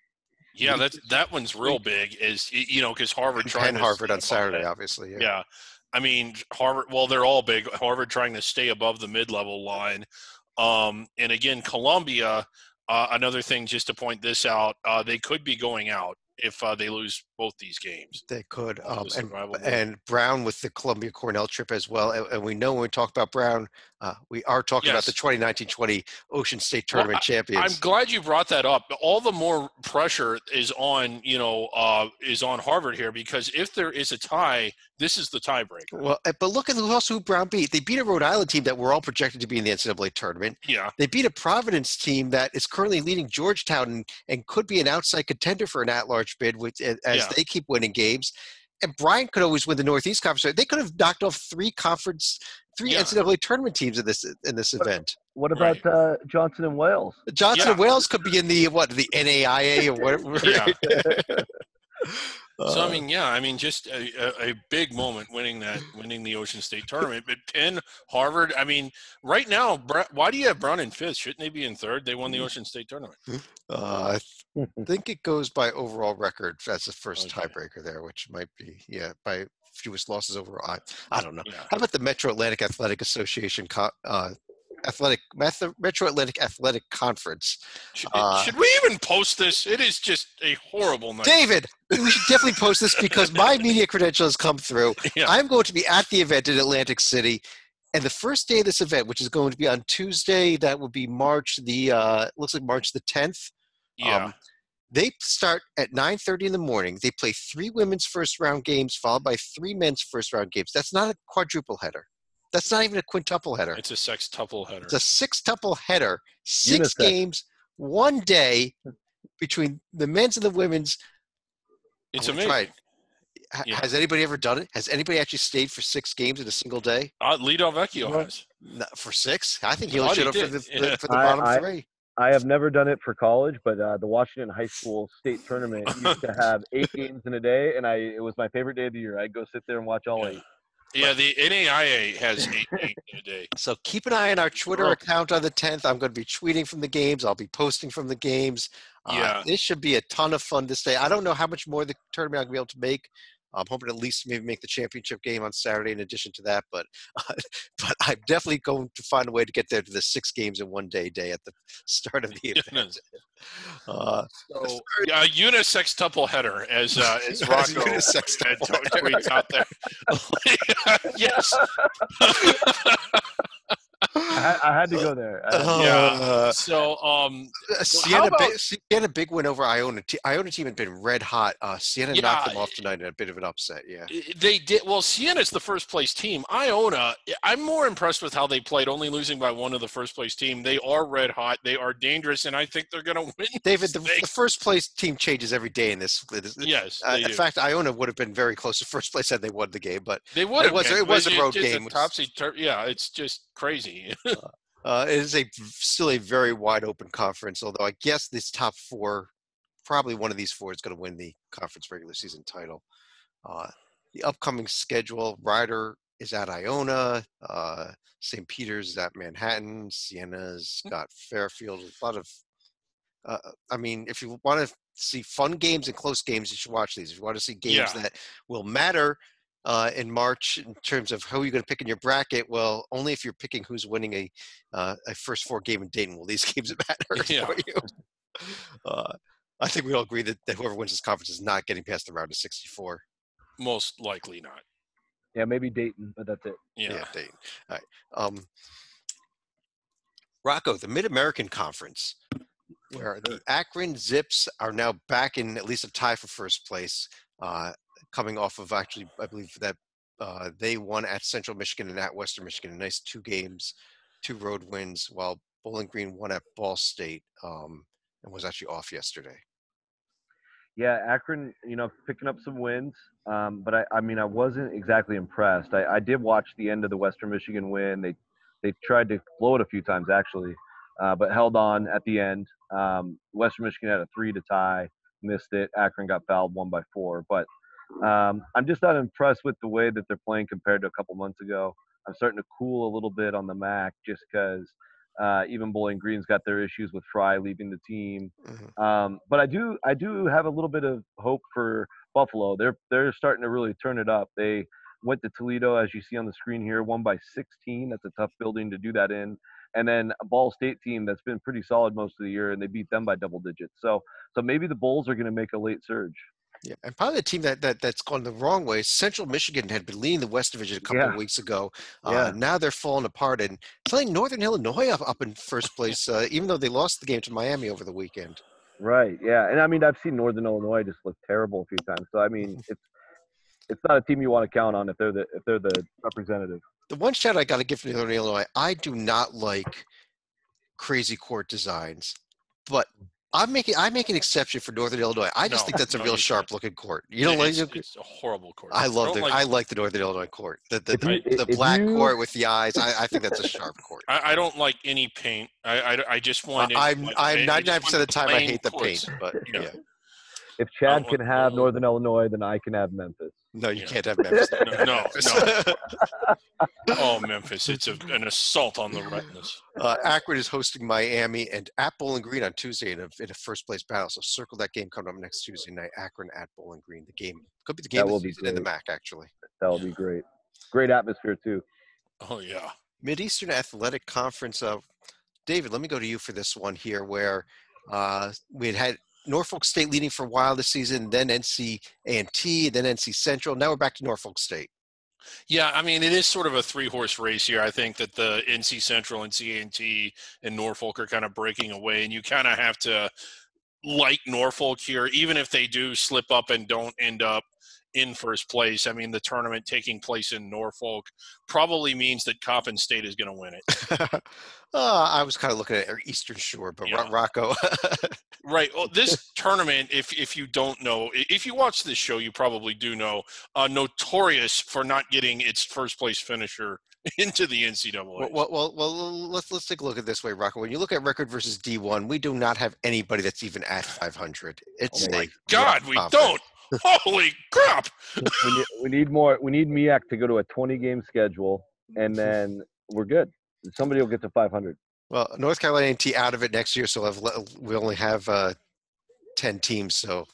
Yeah, that one's real big. Is because Harvard and Harvard on Saturday, obviously. Yeah, I mean Harvard. Well, they're all big. Harvard trying to stay above the mid-level line, and again Columbia. Another thing, just to point this out, they could be going out if they lose both these games. They could. And Brown with the Columbia Cornell trip as well. And we know when we talk about Brown, we are talking about the 2019-20 Ocean State Tournament champions. I'm glad you brought that up. All the more pressure is on, is on Harvard here, because if there is a tie, this is the tiebreaker. Well, but look at who Brown beat. They beat a Rhode Island team that we're all projected to be in the NCAA tournament. Yeah. They beat a Providence team that is currently leading Georgetown and could be an outside contender for an at-large bid as they keep winning games. And Bryant could always win the Northeast Conference. They could have knocked off three NCAA tournament teams in this event. What about Johnson and Wales? Johnson and Wales could be in the NAIA or whatever. Yeah. So just a big moment winning the Ocean State tournament. But Penn, Harvard, right now, why do you have Brown in fifth? Shouldn't they be in third? They won the Ocean State tournament. I think it goes by overall record as the first tiebreaker there, which might be by fewest losses overall. I don't know. Yeah. How about the Metro Atlantic Athletic Association Metro Atlantic Athletic Conference? Should we even post this? It is just a horrible night. David, we should definitely post this because my media credential has come through. Yeah. I'm going to be at the event in Atlantic City, and the first day of this event, which is going to be on Tuesday, that would be March the 10th. Yeah. They start at 9:30 in the morning. They play 3 women's first round games followed by 3 men's first round games. That's not a quadruple header. That's not even a quintuple header. It's a sextuple header. It's a sextuple header. 6 games, 1 day between the men's and the women's. It's amazing. Has anybody ever done it? Has anybody actually stayed for 6 games in a single day? Lido Vecchio has. For 6? I think he only showed up for the bottom 3. I have never done it for college, but the Washington High School state tournament used to have 8 games in a day, and it was my favorite day of the year. I'd go sit there and watch all 8. Yeah, the NAIA has 8 games in a day. So keep an eye on our Twitter account on the 10th. I'm going to be tweeting from the games. I'll be posting from the games. This should be a ton of fun this day. I don't know how much more the tournament I'm going to be able to make. I'm hoping at least maybe make the championship game on Saturday in addition to that. But I'm definitely going to find a way to get there to the 6 games in 1 day at the start of the event. Unisextuple header as Rocco tweets out there. Yes. I had to go there. So Siena big win over Iona. Iona team had been red hot. Siena knocked them off tonight in a bit of an upset. Yeah, they did. Well, Siena's the first place team. Iona, I'm more impressed with how they played, only losing by 1 of the first place team. They are red hot. They are dangerous, and I think they're going to win. David, the first place team changes every day in this. Yes, in fact, Iona would have been very close to first place had they won the game, but they would have. It was a road game. It's just crazy. It is still a very wide open conference, although I guess this top 4, probably one of these 4 is going to win the conference regular season title. The upcoming schedule, Rider is at Iona, St. Peter's is at Manhattan, Siena's got Fairfield. A lot of, if you want to see fun games and close games, you should watch these. If you want to see games that will matter in March in terms of who you're going to pick in your bracket, well, only if you're picking who's winning a first 4 game in Dayton will these games matter for you. I think we all agree that whoever wins this conference is not getting past the round of 64. Most likely not. Yeah, maybe Dayton, but that's it. Yeah, Dayton. All right. Rocco, the Mid-American Conference, where the Akron Zips are now back in at least a tie for first place, coming off of actually, I believe that they won at Central Michigan and at Western Michigan. A nice 2 games, 2 road wins, while Bowling Green won at Ball State, and was actually off yesterday. Yeah, Akron, picking up some wins, but I mean, I wasn't exactly impressed. I did watch the end of the Western Michigan win. They tried to blow it a few times actually, but held on at the end. Western Michigan had a 3 to tie, missed it. Akron got fouled, won by 4. But I'm just not impressed with the way that they're playing compared to a couple months ago. I'm starting to cool a little bit on the MAC just because even Bowling Green's got their issues with Fry leaving the team. Mm-hmm. But I do have a little bit of hope for Buffalo. They're starting to really turn it up. They went to Toledo, as you see on the screen here, won by 16. That's a tough building to do that in. And then a Ball State team that's been pretty solid most of the year, and they beat them by double digits. So maybe the Bulls are going to make a late surge. Yeah, and probably the team that's gone the wrong way. Central Michigan had been leading the West Division a couple of weeks ago. Now they're falling apart and playing Northern Illinois up in first place, even though they lost the game to Miami over the weekend. Right. Yeah, and I mean I've seen Northern Illinois just look terrible a few times. So I mean it's not a team you want to count on if they're the representative. The one shout I got to give to Northern Illinois, I do not like crazy court designs, but I make an exception for Northern Illinois. I just think that's a real sharp looking court. You don't like it? It's a horrible court. I like the Northern Illinois court. The black court with the eyes. I think that's a sharp court. I don't like any paint. I just want. I'm 99% of the time I hate the paint, but yeah. If Chad can have Northern Illinois, then I can have Memphis. No, you can't have Memphis. No. Oh, Memphis. It's an assault on the retinas. Akron is hosting Miami and at Bowling Green on Tuesday in a first-place battle. So circle that game coming up next Tuesday night. Akron at Bowling Green. The game could be the game of the season in the MAC, actually. That will be great. Great atmosphere, too. Oh, yeah. Mid-Eastern Athletic Conference. David, let me go to you for this one here where we had Norfolk State leading for a while this season, then NC A&T, then NC Central. Now we're back to Norfolk State. Yeah, I mean, it is sort of a 3-horse race here. I think that the NC Central, NC A&T, and Norfolk are kind of breaking away, and you kind of have to like Norfolk here, even if they do slip up and don't end up in first place. I mean, the tournament taking place in Norfolk probably means that Coppin State is going to win it. I was kind of looking at Eastern Shore, but yeah. Rocco. Right. Well, this tournament, if you don't know, if you watch this show, you probably do know, notorious for not getting its first place finisher into the NCAA. Well, let's take a look at it this way, Rocco. When you look at record versus D1, we do not have anybody that's even at 500. It's my God, we don't. Holy crap! We need more. We need MEAC to go to a 20-game schedule, and then we're good. Somebody will get to 500. Well, North Carolina A&T out of it next year, so we only have 10 teams. So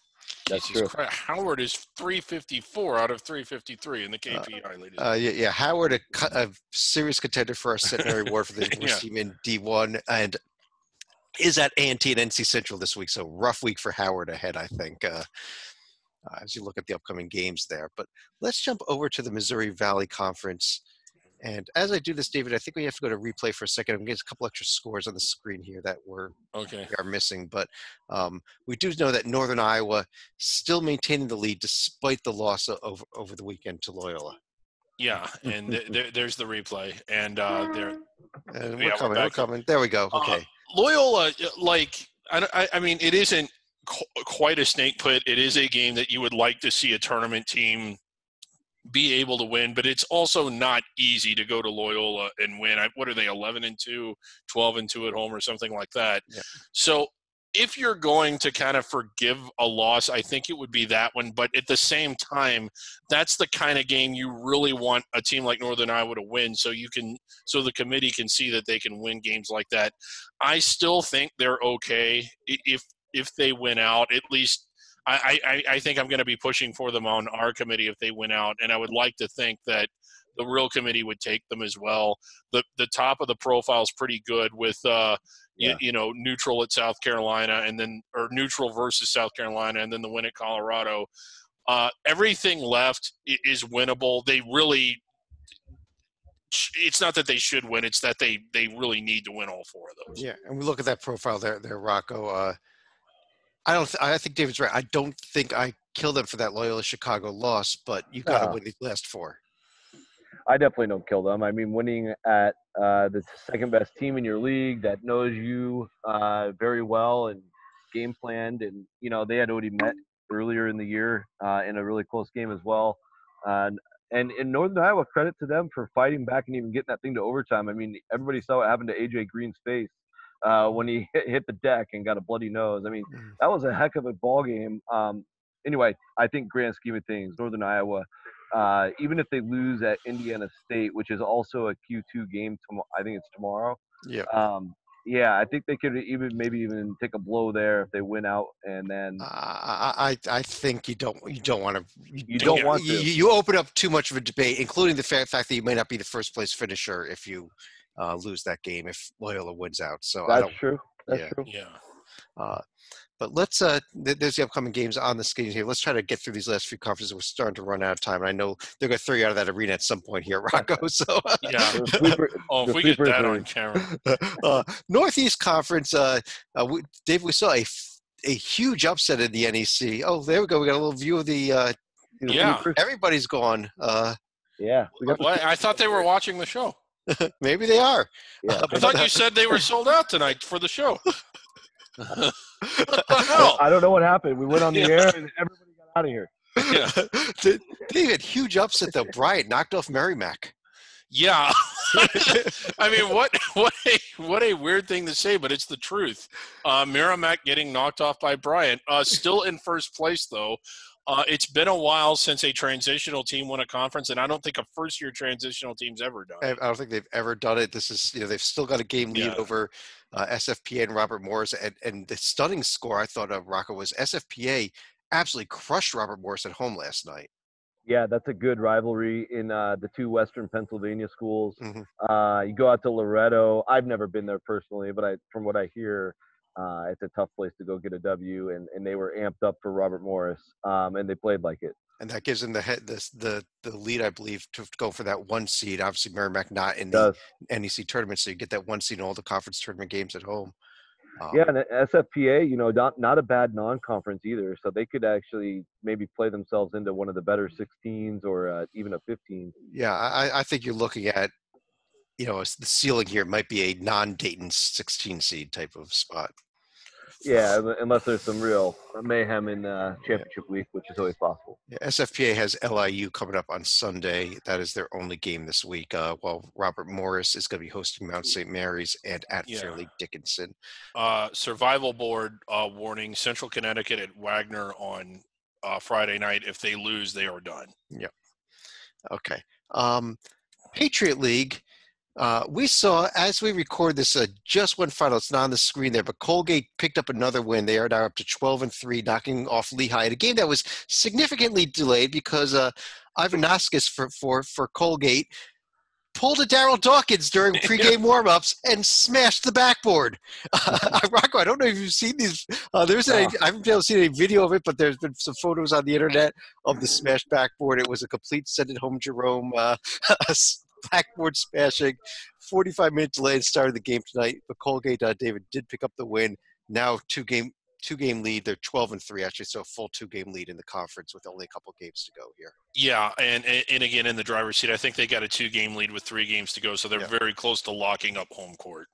that's true. Christ. Howard is 354 out of 353 in the KPI, ladies. Yeah, Howard a serious contender for our centenary award for the worst team in D1, and is at A&T and NC Central this week. So rough week for Howard ahead, I think. As you look at the upcoming games there. But let's jump over to the Missouri Valley Conference. And as I do this, David, I think we have to go to replay for a second. I'm going to get a couple extra scores on the screen here that we are missing. But we do know that Northern Iowa still maintaining the lead despite the loss over the weekend to Loyola. Yeah, and there's the replay. And we're coming. There we go. Okay. Loyola, I mean, it isn't quite a snake pit. It is a game that you would like to see a tournament team be able to win, but it's also not easy to go to Loyola and win. What are they, 11-2, 12-2 at home or something like that? Yeah. So if you're going to kind of forgive a loss, I think it would be that one. But at the same time, that's the kind of game you really want a team like Northern Iowa to win, so the committee can see that they can win games like that. I still think they're okay if they win out. At least I think I'm going to be pushing for them on our committee if they win out, and I would like to think that the real committee would take them as well. The top of the profile is pretty good with neutral at South Carolina, and then or neutral versus South Carolina, and then the win at Colorado. Everything left is winnable. They really. It's not that they should win; it's that they really need to win all four of those. Yeah, and we look at that profile there, Rocco. I think David's right. I don't think I kill them for that Loyola Chicago loss, but you got to win these last four. I definitely don't kill them. I mean, winning at the second best team in your league that knows you very well and game planned, and they had already met earlier in the year in a really close game as well. And in Northern Iowa, credit to them for fighting back and even getting that thing to overtime. I mean, everybody saw what happened to AJ Green's face when he hit the deck and got a bloody nose. I mean, that was a heck of a ball game. Anyway, I think grand scheme of things, Northern Iowa, even if they lose at Indiana State, which is also a Q2 game, I think it's tomorrow. Yeah. Yeah, I think they could maybe even take a blow there if they win out, and then I think you don't want to. You don't want to. You open up too much of a debate, including the fact that you may not be the first place finisher if you lose that game if Loyola wins out. So that's true. That's true. Yeah. But let's there's the upcoming games on the schedule here. Let's try to get through these last few conferences. We're starting to run out of time, and I know they're going to throw you out of that arena at some point here, Rocco. So yeah. If we get that on camera. Northeast Conference, Dave, we saw a huge upset in the NEC. Oh, there we go. We got a little view of the. Everybody's gone. Yeah. I thought they were watching the show. Maybe they are. Yeah. I thought you said they were sold out tonight for the show. What the hell? I don't know what happened. We went on the air and everybody got out of here. Yeah. They had huge upset though. Bryant knocked off Merrimack. Yeah. I mean, what a weird thing to say, but it's the truth. Merrimack getting knocked off by Bryant. Still in first place though. It's been a while since a transitional team won a conference, and I don't think a first-year transitional team's ever done it. I don't think they've ever done it. This is, they've still got a game lead over SFPA and Robert Morris. And the stunning score, I thought, of Rocco, was SFPA absolutely crushed Robert Morris at home last night. Yeah, that's a good rivalry in the two Western Pennsylvania schools. Mm-hmm. You go out to Loretto. I've never been there personally, but from what I hear, it's a tough place to go get a W, and they were amped up for Robert Morris, and they played like it. And that gives them the lead, I believe, to go for that one seed. Obviously, Merrimack not in the NEC tournament, so you get that one seed in all the conference tournament games at home. Yeah, and SFPA, not a bad non-conference either, so they could actually maybe play themselves into one of the better 16s or even a 15. Yeah, I think you're looking at, the ceiling here might be a non-Dayton 16 seed type of spot. Yeah, unless there's some real mayhem in championship week, which is always possible. Yeah, SFPA has LIU coming up on Sunday. That is their only game this week. While Robert Morris is going to be hosting Mount St. Mary's and at Fairleigh Dickinson. Survival Board warning: Central Connecticut at Wagner on Friday night. If they lose, they are done. Yeah. Okay. Patriot League. We saw, as we record this, just one final. It's not on the screen there, but Colgate picked up another win. They are now up to 12-3, knocking off Lehigh in a game that was significantly delayed because Ivan Noskis for Colgate pulled a Daryl Dawkins during pregame warmups and smashed the backboard. Rocco, I don't know if you've seen these. I haven't been able to see any video of it, but there's been some photos on the internet of the smashed backboard. It was a complete send it home Jerome backboard smashing. 45-minute delay and started the game tonight. But Colgate, David, did pick up the win. Now two-game lead. They're 12-3 actually, so a full 2-game lead in the conference with only a couple games to go here. Yeah, and again in the driver's seat, I think they got a 2-game lead with 3 games to go, so they're very close to locking up home court.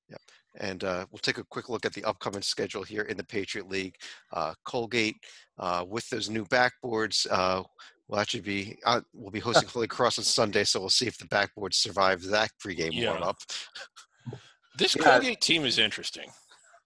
Yeah, and we'll take a quick look at the upcoming schedule here in the Patriot League. Colgate with those new backboards. We'll actually we'll be hosting Holy Cross on Sunday, so we'll see if the backboard survives that pregame warm-up. This Colgate team is interesting.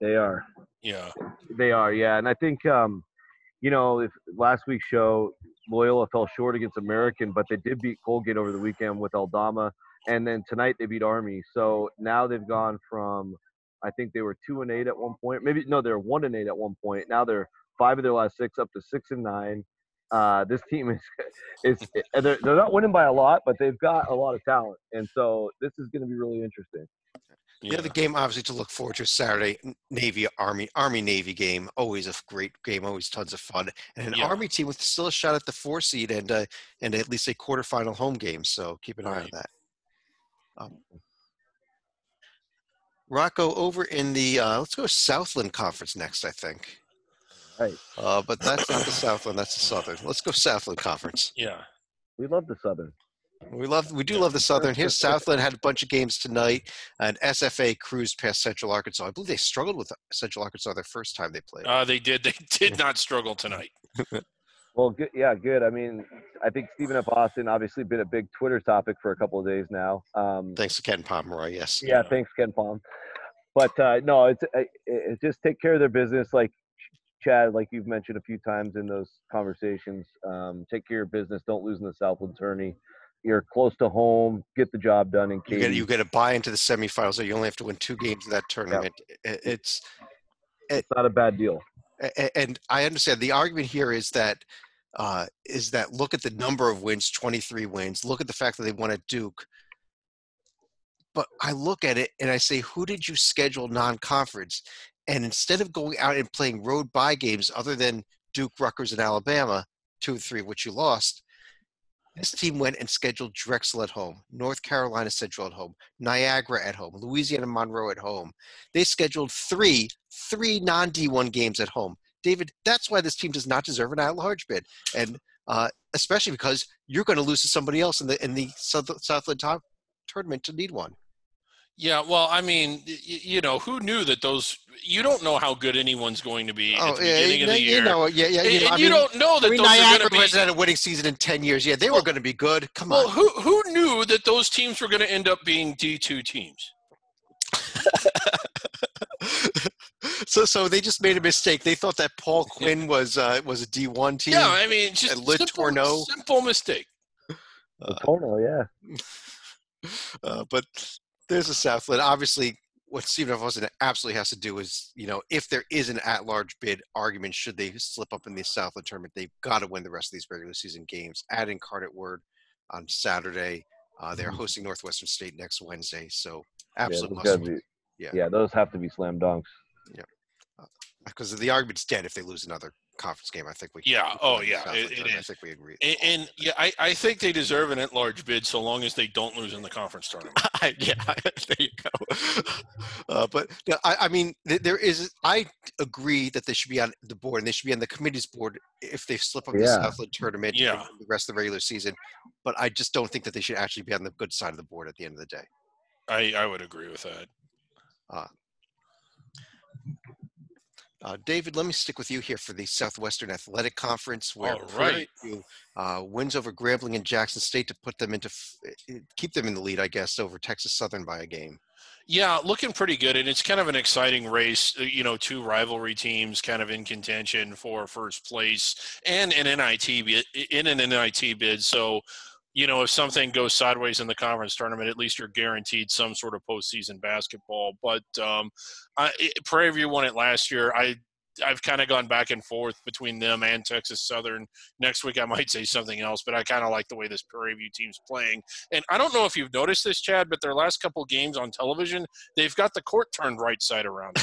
They are. Yeah. They are, yeah. And I think, if last week's show, Loyola fell short against American, but they did beat Colgate over the weekend with Aldama. And then tonight they beat Army. So now they've gone from, I think they were 2-8 at one point. They were 1-8 at one point. Now they're 5 of their last 6 up to 6-9. This team is they're not winning by a lot, but they've got a lot of talent, and so this is going to be really interesting. The other game, obviously, to look forward to is Saturday, Army-Navy game. Always a great game, always tons of fun, and an Army team with still a shot at the 4 seed and at least a quarterfinal home game. So keep an eye on that. Rocco, over in the let's go Southland Conference next, I think. Right. But that's not the Southland, that's the Southern. Let's go Southland Conference. Yeah. We love the Southern. We do love the Southern. Here's Southland had a bunch of games tonight, and SFA cruised past Central Arkansas. I believe they struggled with Central Arkansas their first time they played. They did. They did not struggle tonight. Well, good. Yeah, good. I mean, I think Stephen F. Austin obviously been a big Twitter topic for a couple of days now. Thanks to Ken Pomeroy, yes. Yeah, thanks, Ken Pom. But no, it's just take care of their business, like Chad, like you've mentioned a few times in those conversations. Take care of your business. Don't lose in the Southland tourney. You're close to home. Get the job done in Katy. You get to buy into the semifinals, so you only have to win 2 games in that tournament. Yep. It's not a bad deal. And I understand the argument here is that look at the number of wins, 23 wins. Look at the fact that they won at Duke. But I look at it and I say, who did you schedule non-conference? And instead of going out and playing road bye games other than Duke, Rutgers, and Alabama, 2 or 3 of which you lost, this team went and scheduled Drexel at home, North Carolina Central at home, Niagara at home, Louisiana Monroe at home. They scheduled three non-D1 games at home. David, that's why this team does not deserve an at-large bid, and especially because you're going to lose to somebody else in the Southland Top tournament to need one. Yeah, well, I mean, who knew that those – you don't know how good anyone's going to be at the beginning of the year. You don't know that those are going to be – hasn't had a winning season in 10 years. Yeah, they were going to be good. Come on. Well, who knew that those teams were going to end up being D2 teams? So they just made a mistake. They thought that Paul Quinn was a D1 team. Yeah, I mean, just simple mistake. Torno, yeah. But there's a Southland. Obviously, what Stephen F. Austin absolutely has to do is, if there is an at-large bid argument, should they slip up in the Southland tournament, they've got to win the rest of these regular season games. At Incarnate Word on Saturday. They're hosting Northwestern State next Wednesday. So absolutely must win. Yeah, those have to be slam dunks. Yeah. Because the argument's dead if they lose another conference game. I think we. Yeah. Oh, yeah. It is. I think we agree. And yeah, I think they deserve an at-large bid so long as they don't lose in the conference tournament. Yeah, there you go. But I mean, there is. I agree that they should be on the board and they should be on the committee's board if they slip up the Southland tournament. Yeah. The rest of the regular season, but I just don't think that they should actually be on the good side of the board at the end of the day. I would agree with that. David, let me stick with you here for the Southwestern Athletic Conference, where wins over Grambling and Jackson State to put them keep them in the lead, I guess, over Texas Southern by a game. Yeah, looking pretty good, and it's kind of an exciting race. 2 rivalry teams kind of in contention for first place and an NIT bid. So, if something goes sideways in the conference tournament, at least you're guaranteed some sort of postseason basketball. But Prairie View won it last year. I've kind of gone back and forth between them and Texas Southern. Next week I might say something else, but I kind of like the way this Prairie View team's playing. And I don't know if you've noticed this, Chad, but their last couple games on television, they've got the court turned right side around.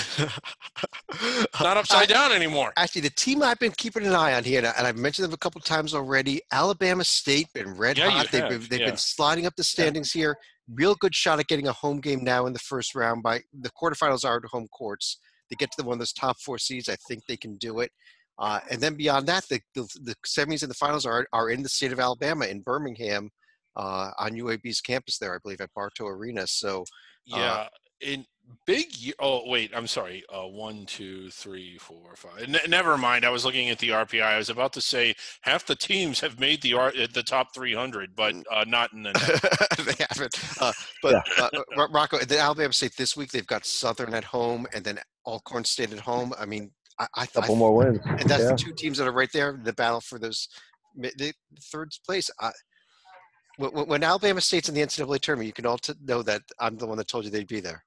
Not upside down anymore. Actually, the team I've been keeping an eye on here, and I've mentioned them a couple times already, Alabama State, been red hot. They've been sliding up the standings here. Real good shot at getting a home game now in the first round. By the quarterfinals are at home courts. They get to one of those top 4 seeds. I think they can do it. And then beyond that, the semis and the finals are in the state of Alabama, in Birmingham, on UAB's campus there, I believe, at Bartow Arena. So in big – oh, wait, I'm sorry. 1, 2, 3, 4, 5. Never mind. I was looking at the RPI. I was about to say half the teams have made the top 300, but not in the they haven't. Rocco, the Alabama State this week, they've got Southern at home and then Alcorn State at home. I mean, I couple more wins. And that's the 2 teams that are right there, the battle for the third place. When Alabama State's in the NCAA tournament, you can all know that I'm the one that told you they'd be there.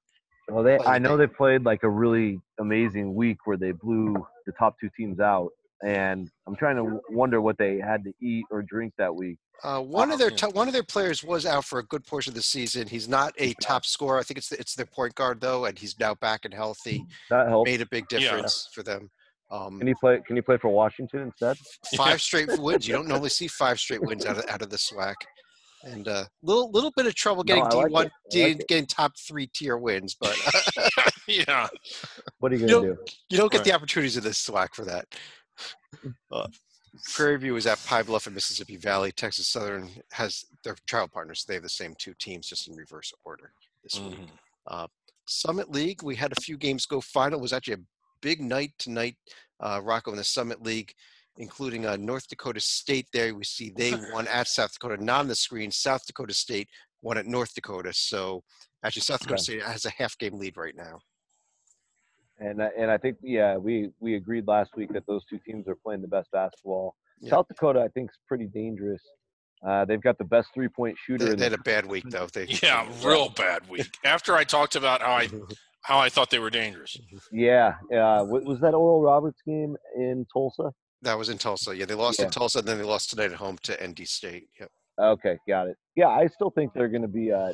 Well, I know they played like a really amazing week where they blew the top 2 teams out, and I'm trying to wonder what they had to eat or drink that week. One of their players was out for a good portion of the season. He's not a top scorer. I think it's their point guard though, and he's now back and healthy. That helped. Made a big difference for them. Can you play for Washington instead? 5 straight wins. You don't normally see 5 straight wins out of the SWAC. And little bit of trouble getting D1, getting top 3 tier wins, but yeah. What are you gonna do? You don't get the opportunities in this SWAC for that. Prairie View is at Pine Bluff in Mississippi Valley. Texas Southern has they're travel partners. They have the same two teams, just in reverse order this week. Mm-hmm. Summit League, we had a few games go final. It was actually a big night tonight, Rocco, in the Summit League, including North Dakota State there. We see they won at South Dakota. Not on the screen, South Dakota State won at North Dakota. So actually South Dakota State has a half-game lead right now. And I think, we agreed last week that those two teams are playing the best basketball. Yeah. South Dakota, I think, is pretty dangerous. They've got the best three-point shooter. They had a bad week, though. Real bad week. After I talked about how I thought they were dangerous. Yeah. Was that Oral Roberts game in Tulsa? That was in Tulsa. Yeah, they lost in Tulsa, and then they lost tonight at home to ND State. Yep. Okay, got it. Yeah, I still think they're going to be a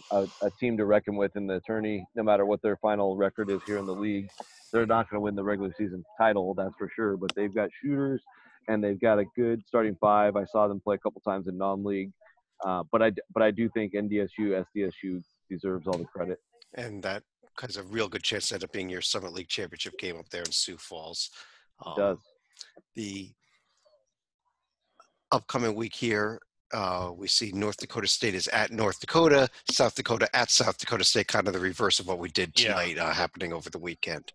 team to reckon with in the tourney, no matter what their final record is here in the league. They're not going to win the regular season title, that's for sure, but they've got shooters, and they've got a good starting five. I saw them play a couple times in non-league, but I do think NDSU, SDSU deserves all the credit. And that has a real good chance to end up being your Summit League championship game up there in Sioux Falls. It does. The upcoming week here, we see North Dakota State is at North Dakota, South Dakota at South Dakota State, kind of the reverse of what we did tonight, happening over the weekend.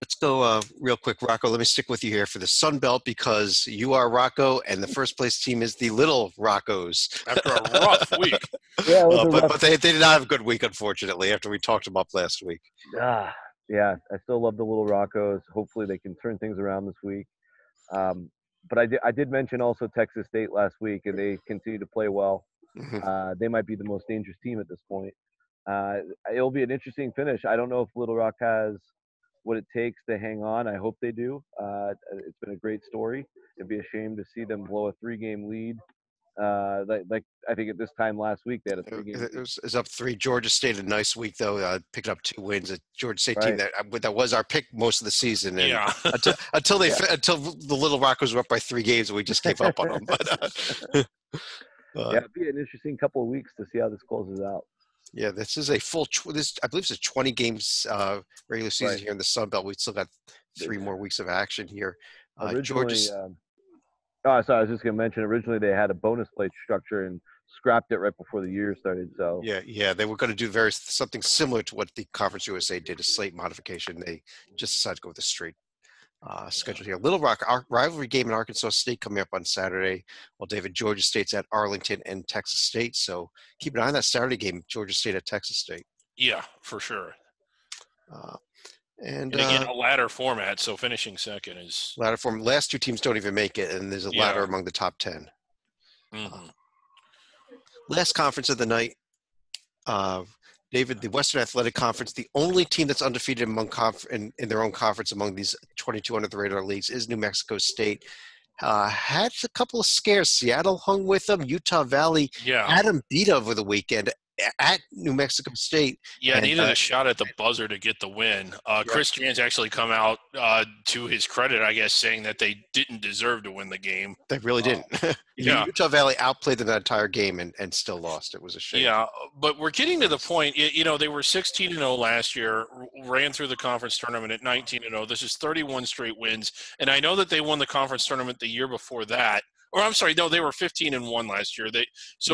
Let's go real quick, Rocco. Let me stick with you here for the Sun Belt, because you are Rocco, and the first place team is the Little Roccos. After a rough week. Yeah, but they did not have a good week, unfortunately, after we talked them up last week. Yeah, I still love the Little Roccos. Hopefully they can turn things around this week. But I did mention also Texas State last week, and they continue to play well. Mm-hmm. They might be the most dangerous team at this point. It'll be an interesting finish. I don't know if Little Rock has what it takes to hang on. I hope they do. It's been a great story. It'd be a shame to see them blow a 3-game lead. Like I think at this time last week they had a 3-game lead. It was up 3. Georgia State a nice week though. Picked up 2 wins. A Georgia State team that was our pick most of the season. And until the Little Rockers were up by 3 games, and we just gave up on them. But it'd be an interesting couple of weeks to see how this closes out. Yeah, this is a full. I believe it's a 20 games regular season here in the Sun Belt. We still got 3 more weeks of action here. Originally, sorry, I was just going to mention. Originally, they had a bonus plate structure and scrapped it right before the year started. So yeah, they were going to do something similar to what the Conference USA did, a slate modification. They just decided to go with a straight schedule here. Little Rock, our rivalry game in Arkansas State coming up on Saturday. Well, David, Georgia State's at Arlington and Texas State. So keep an eye on that Saturday game, Georgia State at Texas State. Yeah, for sure. And again, a ladder format, so finishing second is ladder form. Last 2 teams don't even make it, and there's a ladder among the top 10. Mm-hmm. Last conference of the night, David, the Western Athletic Conference, the only team that's undefeated in their own conference among these 22 under the radar leagues is New Mexico State. Had a couple of scares. Seattle hung with them. Utah Valley had them beat over the weekend at New Mexico State. Yeah, needed a shot at the buzzer to get the win. Chris Jans actually come out, to his credit, I guess, saying that they didn't deserve to win the game. They really didn't. Utah Valley outplayed them that entire game and still lost. It was a shame. Yeah, but we're getting to the point, they were 16-0 last year, ran through the conference tournament at 19-0. This is 31 straight wins. And I know that they won the conference tournament the year before that. Or I'm sorry, no, they were 15-1 last year.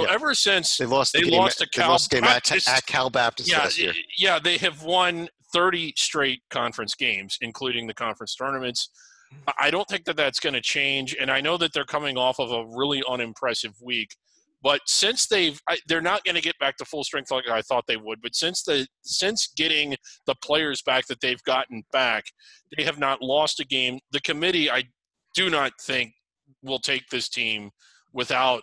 Ever since they lost to Cal Baptist at Cal Baptist last year. Yeah, they have won 30 straight conference games, including the conference tournaments. I don't think that that's going to change, and I know that they're coming off of a really unimpressive week. But since they're not going to get back to full strength like I thought they would. But since getting the players back that they've gotten back, they have not lost a game. The committee, I do not think, will take this team without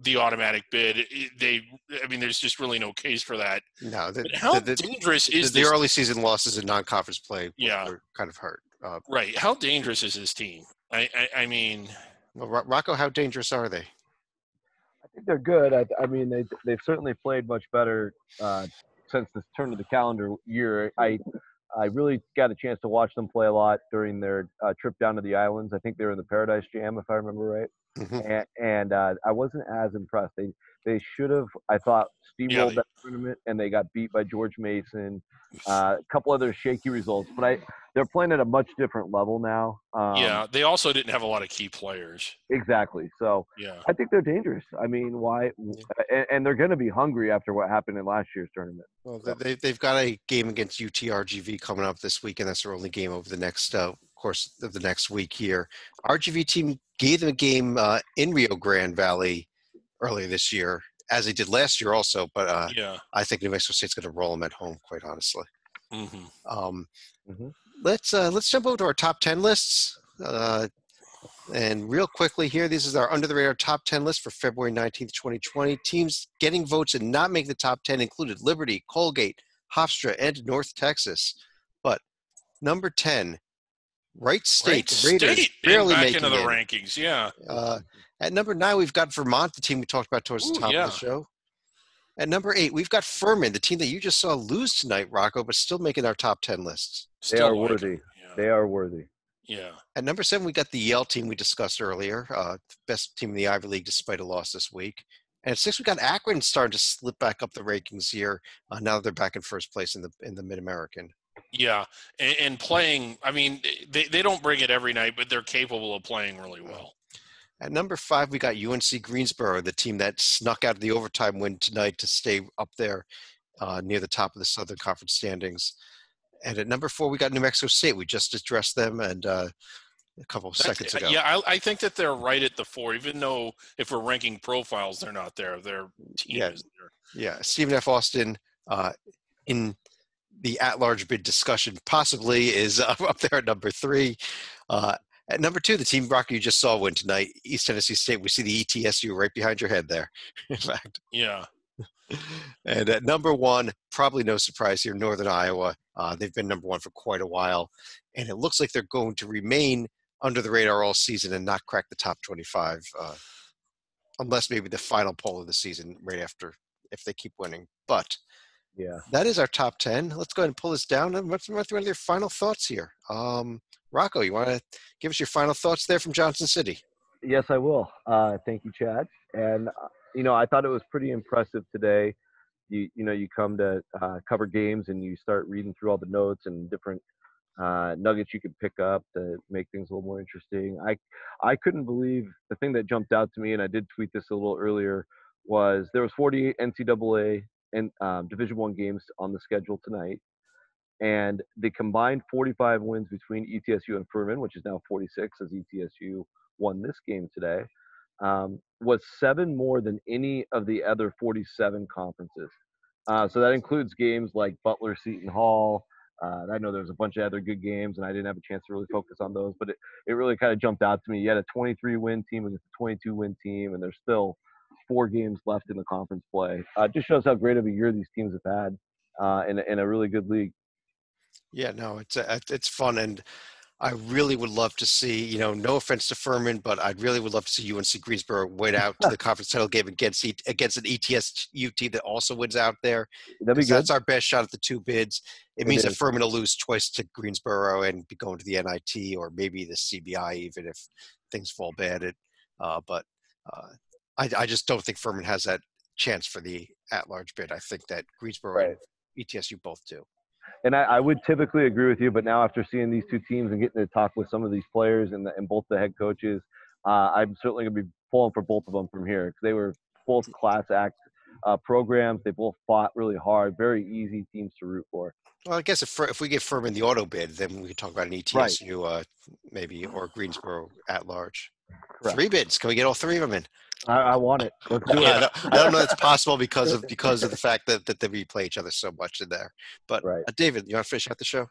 the automatic bid. There's just really no case for that. No, how dangerous is the early season losses in non-conference play? Yeah, were kind of hurt. Right. How dangerous is this team? I mean, well, Rocco, how dangerous are they? I think they're good. They've certainly played much better since the turn of the calendar year. I really got a chance to watch them play a lot during their trip down to the islands. I think they were in the Paradise Jam, if I remember right. Mm-hmm. And I wasn't as impressed. They should have, I thought, steamrolled that tournament, and they got beat by George Mason. A couple other shaky results. But they're playing at a much different level now. Yeah, they also didn't have a lot of key players. Exactly. So yeah, I think they're dangerous. I mean, why? And they're going to be hungry after what happened in last year's tournament. Well, they've got a game against UTRGV coming up this week, and that's their only game over the next course of the next week here. RGV team gave them a game in Rio Grande Valley earlier this year, as they did last year also. But I think New Mexico State's going to roll them at home, quite honestly. Let's jump over to our top 10 lists. And real quickly here, this is our under the radar top 10 list for February 19th, 2020. Teams getting votes and not making the top 10 included Liberty, Colgate, Hofstra, and North Texas. But number 10, Wright State. The Raiders barely back into the rankings, yeah. At number 9, we've got Vermont, the team we talked about towards the top of the show. At number 8, we've got Furman, the team that you just saw lose tonight, Rocco, but still making our top 10 lists. They are worthy. Yeah. They are worthy. Yeah. At number 7, we got the Yale team we discussed earlier, best team in the Ivy League despite a loss this week. And at 6, we got Akron starting to slip back up the rankings here. Now that they're back in first place in the Mid-American. Yeah, and playing. I mean, they don't bring it every night, but they're capable of playing really well. At number 5, we got UNC Greensboro, the team that snuck out of the overtime win tonight to stay up there near the top of the Southern Conference standings. And at number 4, we got New Mexico State. We just addressed them and a couple of seconds ago. Yeah, I think that they're right at the 4, even though if we're ranking profiles, they're not there. Their team is there. Yeah, Stephen F. Austin in the at-large bid discussion possibly is up there at number 3. At number 2, the team, Rocky, you just saw win tonight, East Tennessee State. We see the ETSU right behind your head there, in fact. Yeah. And at number 1, probably no surprise here, Northern Iowa. They've been number 1 for quite a while, and it looks like they're going to remain under the radar all season and not crack the top 25, unless maybe the final poll of the season right after, if they keep winning. But yeah, that is our top 10. Let's go ahead and pull this down and what's one of your final thoughts here. Rocco, you want to give us your final thoughts there from Johnson City? Yes, I will. Thank you, Chad. And I thought it was pretty impressive today. You come to cover games and you start reading through all the notes and different nuggets you could pick up to make things a little more interesting. I couldn't believe the thing that jumped out to me, and I did tweet this a little earlier, was there was 48 NCAA and Division I games on the schedule tonight. And the combined 45 wins between ETSU and Furman, which is now 46 as ETSU won this game today, was 7 more than any of the other 47 conferences. So that includes games like Butler, Seton Hall. I know there's a bunch of other good games, and I didn't have a chance to really focus on those, but it really kind of jumped out to me. You had a 23-win team against a 22-win team, and there's still 4 games left in the conference play. It just shows how great of a year these teams have had in a really good league. Yeah, no, it's fun, and I really would love to see, no offense to Furman, but I really would love to see UNC Greensboro win out to the conference title game against an ETSU team that also wins out there. That'd be good. That's our best shot at the 2 bids. It means that Furman will lose twice to Greensboro and be going to the NIT or maybe the CBI even if things fall bad. But I just don't think Furman has that chance for the at-large bid. I think that Greensboro and ETSU both do. And I would typically agree with you, but now after seeing these 2 teams and getting to talk with some of these players and both the head coaches, I'm certainly going to be pulling for both of them from here because they were both class act programs. They both fought really hard, very easy teams to root for. Well, I guess if we give Furman the auto bid, then we could talk about an ETSU maybe or Greensboro at large. Correct. 3 bids. Can we get all 3 of them in? I want it. Let's do it. I don't know if it's possible because of the fact that they replay each other so much in there. But David, you want to finish out the show?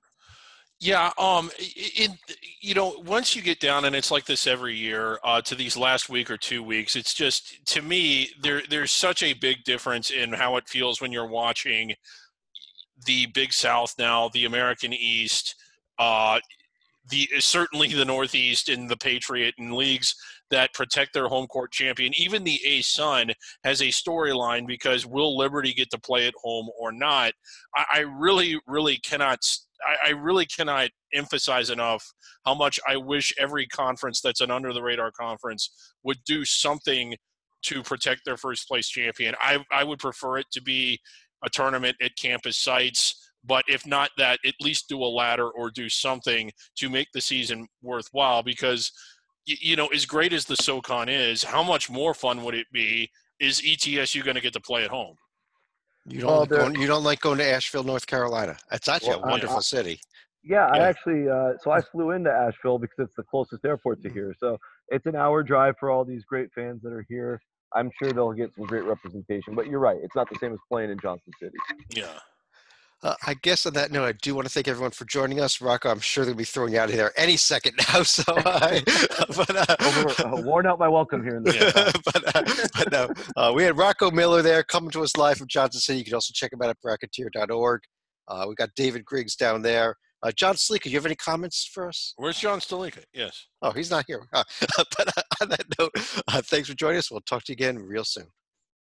Yeah. Once you get down, and it's like this every year, to these last week or 2 weeks, it's just, to me, there's such a big difference in how it feels when you're watching the Big South now, the American East, certainly the Northeast and the Patriot and leagues that protect their home court champion. Even the A-Sun has a storyline because will Liberty get to play at home or not? I really, really cannot emphasize enough how much I wish every conference that's an under-the-radar conference would do something to protect their first-place champion. I would prefer it to be a tournament at campus sites but if not that, at least do a ladder or do something to make the season worthwhile. Because, you know, as great as the SoCon is, how much more fun would it be? Is ETSU going to get to play at home? You don't like going to Asheville, North Carolina. It's actually a wonderful city. Yeah, I actually so I flew into Asheville because it's the closest airport to here. So it's an hour drive for all these great fans that are here. I'm sure they'll get some great representation. But you're right, it's not the same as playing in Johnson City. Yeah. I guess on that note, I do want to thank everyone for joining us. Rocco, I'm sure they'll be throwing you out of there any second now. So, worn out my welcome here in the we had Rocco Miller there coming to us live from Johnson City. You can also check him out at bracketeer.org. We got David Griggs down there. John Stalika, do you have any comments for us? Where's John Stalika? Yes. Oh, he's not here. But on that note, thanks for joining us. We'll talk to you again real soon.